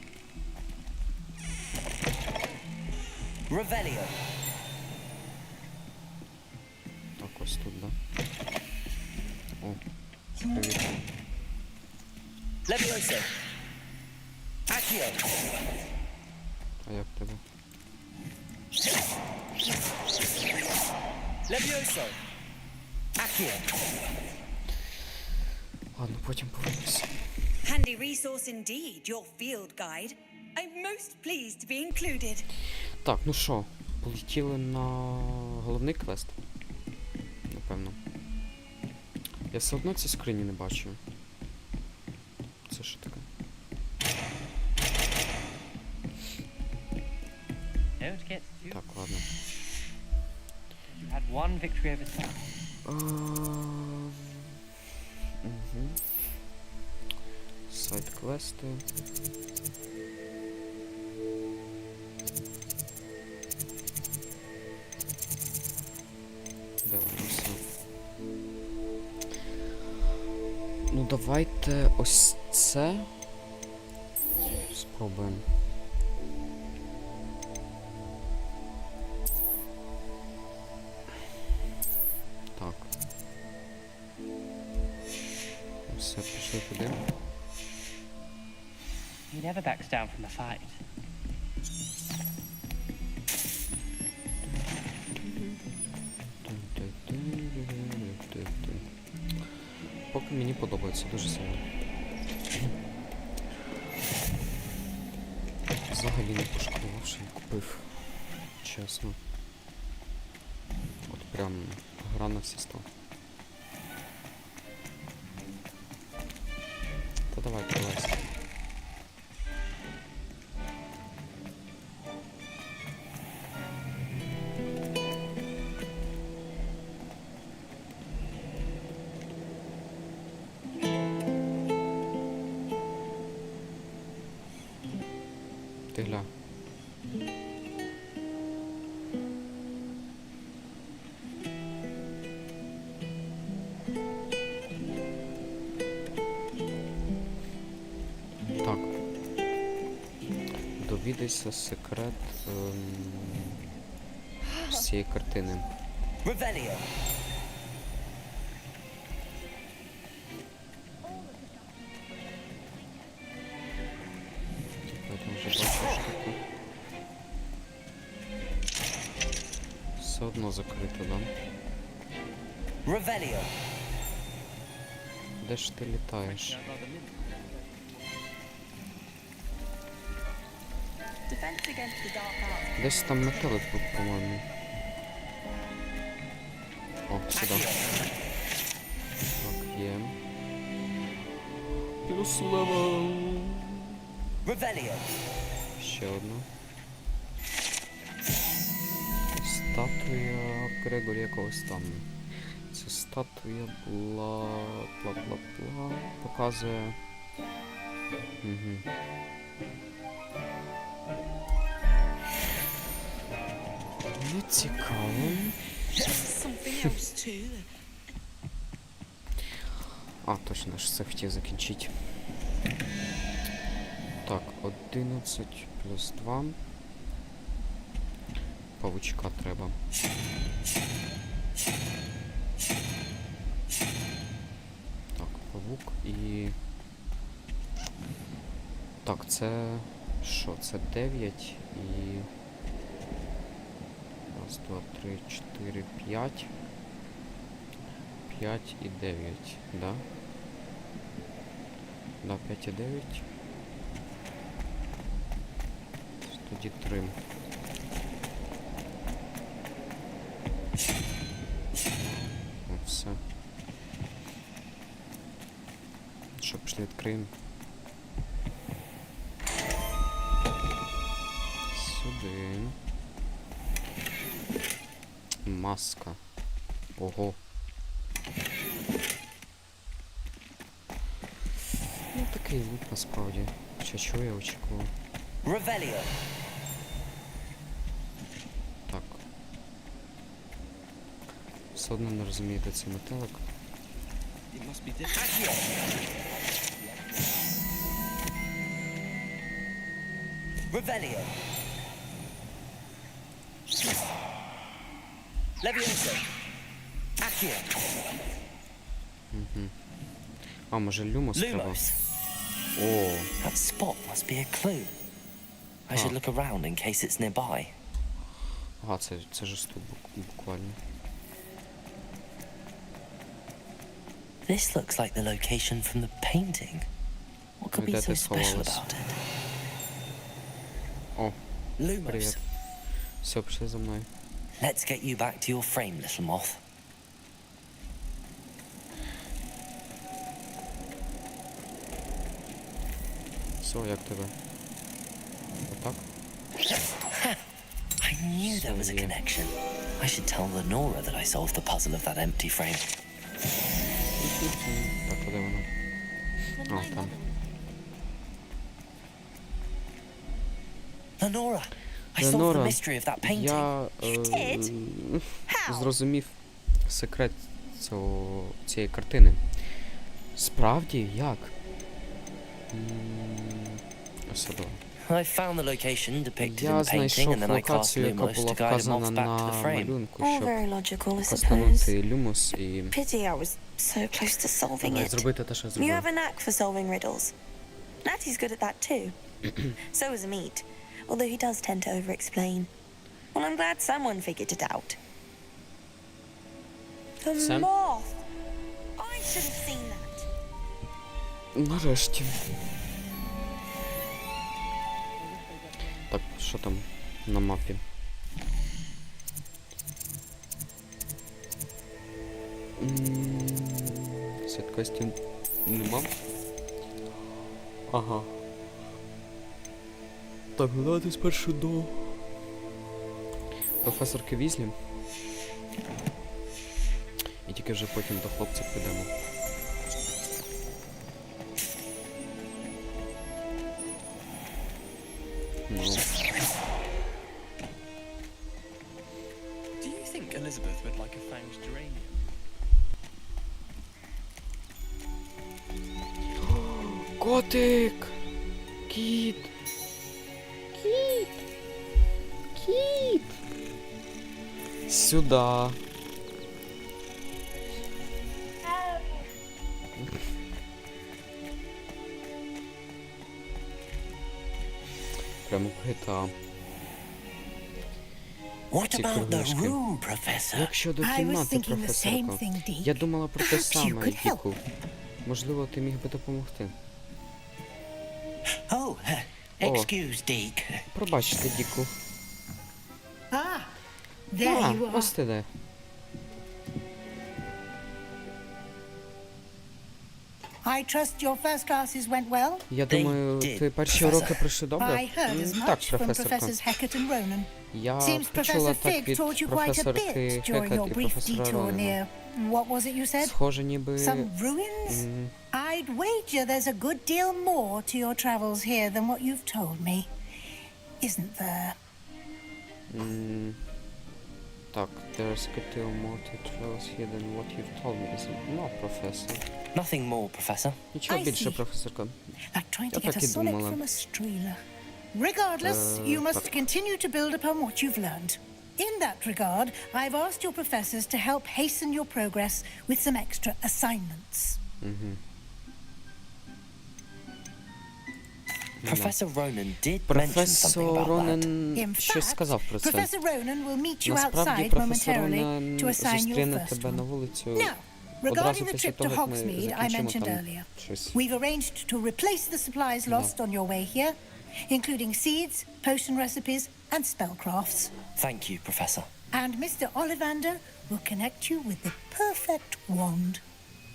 Revelio. Так, ось тут, да? О, привіт. Levioso. Accio. А як тебе? Levioso. Accio. Ладно, потім повернуся. Handy resource indeed, your field guide. I'm most pleased to be included. Так, ну що, полетіли на головний квест? Напевно. Я все одно ці скрині не бачу. Це що таке? Так, ладно. Сайт-квести. Дивимося. Ну давайте ось це спробуємо. Так. Все, пішли туди. He never backs down from a fight. Поки мені подобається дуже сильно. Взагалі не пошкодував, що я купив. Чесно. От прям гра на всі 100. Та давай, прилазь. Ти гля. Так. Довідайся секрет з цієї картини. Revelio. Все одно закрито, да? Revelio. Де ж ти літаєш? Десь там метелик був, по-моєму. О, сюди. Так, є. Плюс левел. Revelio. Ще одна. Статуя Грегорі якогось там. Ця статуя бла-бла-бла-бла. Показує. Угу. Не цікаво. А, точно, ж це хотів закінчити. Так, 11 плюс 2. Павучка треба. Так, павук і... Так, це... Що? Це 9 і... Раз, два, три, 4, 5. 5 і 9, да? Да, 5 і 9. Тоді 3. О, все. Що, пішли відкриємо. Сюди. Маска. Ого. Ну, такий лут насправді. Хоча чого я очікував? Ревеліо. Так. Все одно не розумію, де цей метелик. Ревеліо. Левіосо. Акіо. Угу. А, може люмос треба? Lumos. О. That spot must be a clue. I should look around in case it's nearby. Ага, це ж тут буквально. This looks like the location from the painting. What could be so special about it? О, Lumos. привіт. Все, пішли за мною. Let's get you back to your frame, little moth. Все, як тебе? Отак? I knew there was a connection. I should tell Lenora that I solved the puzzle of that empty frame. Так, куди воно? А, там. Lenora, I solved the mystery of that painting. Я зрозумів секрет цієї картини. Справді? Як? I found the location depicted in the painting, and then I cast Lumos to guide him off back to the frame. All very logical, I suppose. Люмос і... Pity I was so close to solving it. Зробити те, що я You зробив. have a knack for solving riddles. Natty's good at that too. So is Amit, although he does tend to over-explain. Well, I'm glad someone figured it out. The Sam? moth! I should have seen that. Нарешті. Так, що там на мапі? Святкості нема? Ага. Так, ну давайте спершу до професорки Візлі. І тільки вже потім до хлопця підемо. Ну. Do you think Elizabeth would like a fanged geranium? Котик! Кіт! Кіт! Кіт! Сюда! Прямо GTA. What about the room, Professor? Як щодо кімнати, професорко? Я думала про те саме, Діку. Можливо, ти міг би допомогти. Oh, excuse, Deke. Пробачте, Діку. There you are. Ось ти де. I trust your first classes went well? Я думаю, твої перші уроки пройшли добре? I heard as Так, much from професорко. Professors Hackett and Ronan. Я Seems почула Professor так Fig від taught you quite a професорки bit during Хекет your і brief професора detour Ронана. near, what was it you said? Схоже, ніби... Some ruins? I'd wager there's a good deal more to your travels here than what you've told me. Isn't there? Так, there's a good deal more to travels here than what you've told me, isn't it? No, Professor. Nothing more, Professor. Нічого I більше, see. професорка. Like trying Я to get так a і sonnet думала. from a streeler. Regardless, you must continue to build upon what you've learned. In that regard, I've asked your professors to help hasten your progress with some extra assignments. Professor Ronan did mention something Професор about that. Ронен щось сказав про це. Professor Ronan will meet you Насправді, outside професор momentarily Ронен to assign your зустріне first тебе на one. вулицю Now, одразу regarding the після trip to того, як ми Hogsmeade I закінчимо mentioned там earlier, щось. we've arranged to replace the supplies lost on your way here, including seeds, potion recipes, and spellcrafts. Thank you, Professor. And Mr. Ollivander will connect you with the perfect wand.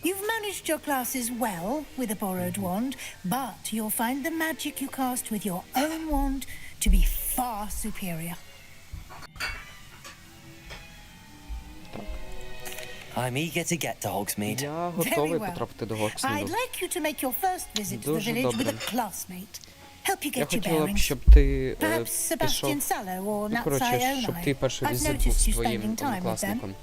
You've managed your classes well with a borrowed wand, but you'll find the magic you cast with your own wand to be far superior. I'm eager to get to Hogsmeade. Я Very готовий well. потрапити до I'd Гоксміду. like you to make your first visit to the Дуже village with добре. a classmate. Help you Я get your хотіла б, bearings. щоб ти Perhaps пішов, Sebastian Sallow or ну, коротше, Natsai щоб Onai. ти перший I've візит був noticed з you твоїм spending time with them. однокласником.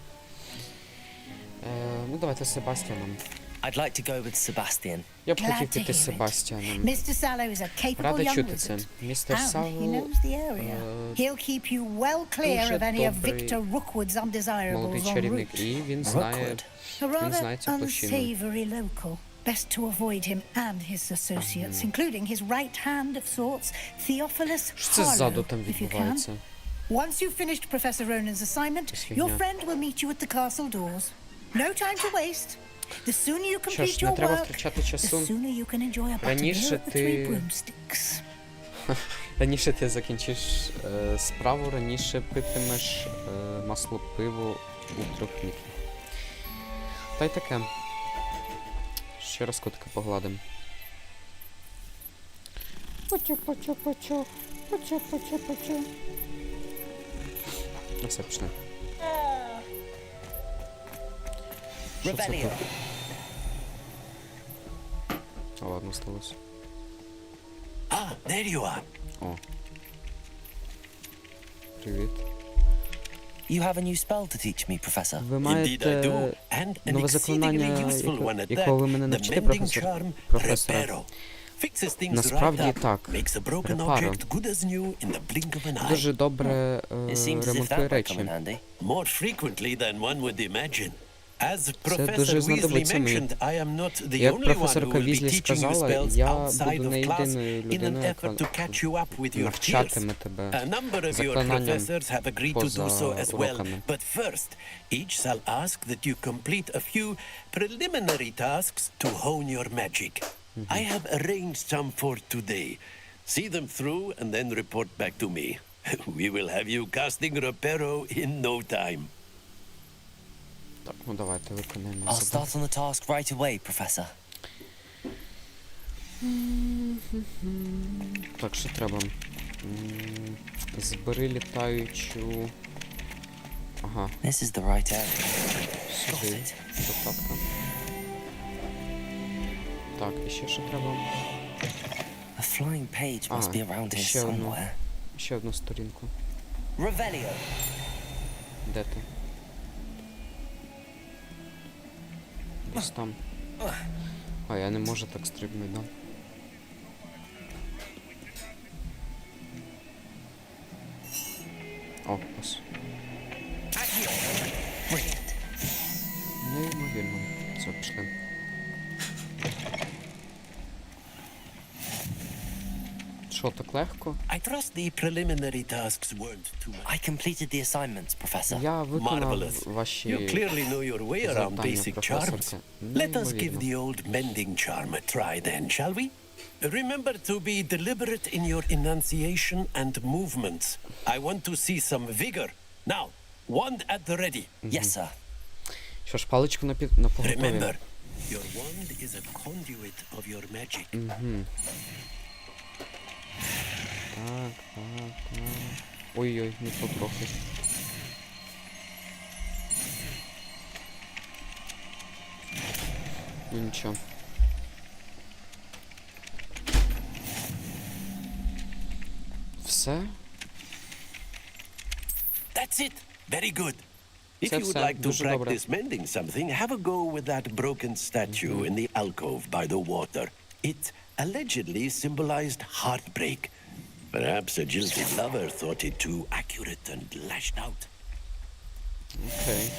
Ну, давайте з Себастьяном. I'd like to go with Sebastian. Я б Glad хотів to піти з hear it. Себастьяном. Mr. Sallow is a capable Рада young чути це. wizard. Містер And he Салло knows the area. He'll keep you well clear дуже of any of добрий Victor Rookwood's undesirables молодий en чарівник, route. і він знає, A він rather знає цю площину. unsavory local. Best to avoid him and his associates, including his right hand of sorts, Theophilus Що це ззаду Harlow, там if you can. відбувається? Once you've finished Professor Ronan's assignment, Якась your фігня. friend will meet you at the castle doors. No time to waste. The sooner you Що ж, complete не your треба work, втрачати the часу. sooner you can enjoy a buttermilk Раніше with 3 ти... broomsticks. Раніше ти закінчиш справу, раніше питимеш масло пиво у 3 книг. Та й таке. Ще раз котика погладим. Почу. Ну все, пішли. Revelio. А ладно, сталося. Ah, there you are. О. Привіт. You have a new spell to teach me, Professor. Ви Indeed I do. маєте And an нове exceedingly заклинання, useful one at якого ви that. мене The навчите, mending charm професоре? Reparo. Fixes things Насправді right up, так. makes a broken Reparo. object good as new in the blink of an eye. Дуже добре It seems as if ремонтує that might come речі. in handy. More frequently than one would imagine. As Professor дуже Weasley знадобиться мені. mentioned, I am not the Як only one who професорка will be Візлі teaching you сказала, spells я outside буду of не class єдиною in an людиною, effort to яка catch you up with your peers. навчатиме тебе A number of your заклинанням professors have agreed to do so as well. уроками. But first, each shall ask that you complete a few preliminary tasks to hone your magic. I have arranged some for today. See them through and then report back to me. We will have you casting Reparo in no time. Так, ну давайте виконаємо I'll задачу. start on the task right away, Professor. Так, що треба? Збери літаючу... Ага. This is the right area. Сюди. Доставка. Так, і ще що треба? A flying page must be around here ще одну. somewhere. Ще одну сторінку. Revelio. Де ти? Десь там. А, я не можу так стрибнути, да? О, ось. Неймовірно. Все, пішли. Що, так легко? I trust the preliminary tasks weren't too much. I completed the assignments, Professor. Я виконав Marvelous. ваші You clearly know your way around завдання, basic charms. професорка. Let us give Неймовірно. the old mending charm a try then, shall we? Remember to be deliberate in your enunciation and movements. I want to see some vigor. Now, wand at the ready. Yes, sir. Що ж, паличку на поготові. Remember, your wand is a conduit of your magic. Так, так, так. Ой-ой, не то трохи. Ну нічого. Все? That's it. Very good. If Це you would все. like to Дуже добре. practice mending something, have a go with that broken statue in the alcove by the water. It allegedly symbolized heartbreak. Perhaps a jilted lover thought it too accurate and lashed out. Окей.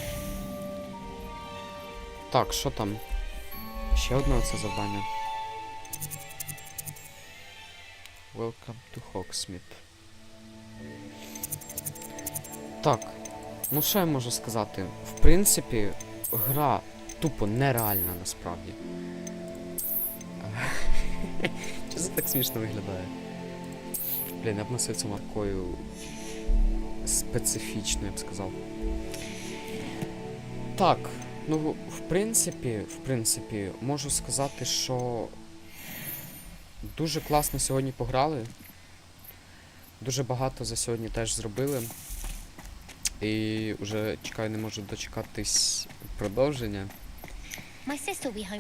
Так, що там? Ще одне це завдання. Welcome to Hogsmeade. Так, ну що я можу сказати? В принципі, гра тупо нереальна насправді. Чи це так смішно виглядає? Блін, я б носив цю маркою специфічно, я б сказав. Так, ну, в принципі, можу сказати, що дуже класно сьогодні пограли. Дуже багато за сьогодні теж зробили. І вже чекаю, не можу дочекатись продовження.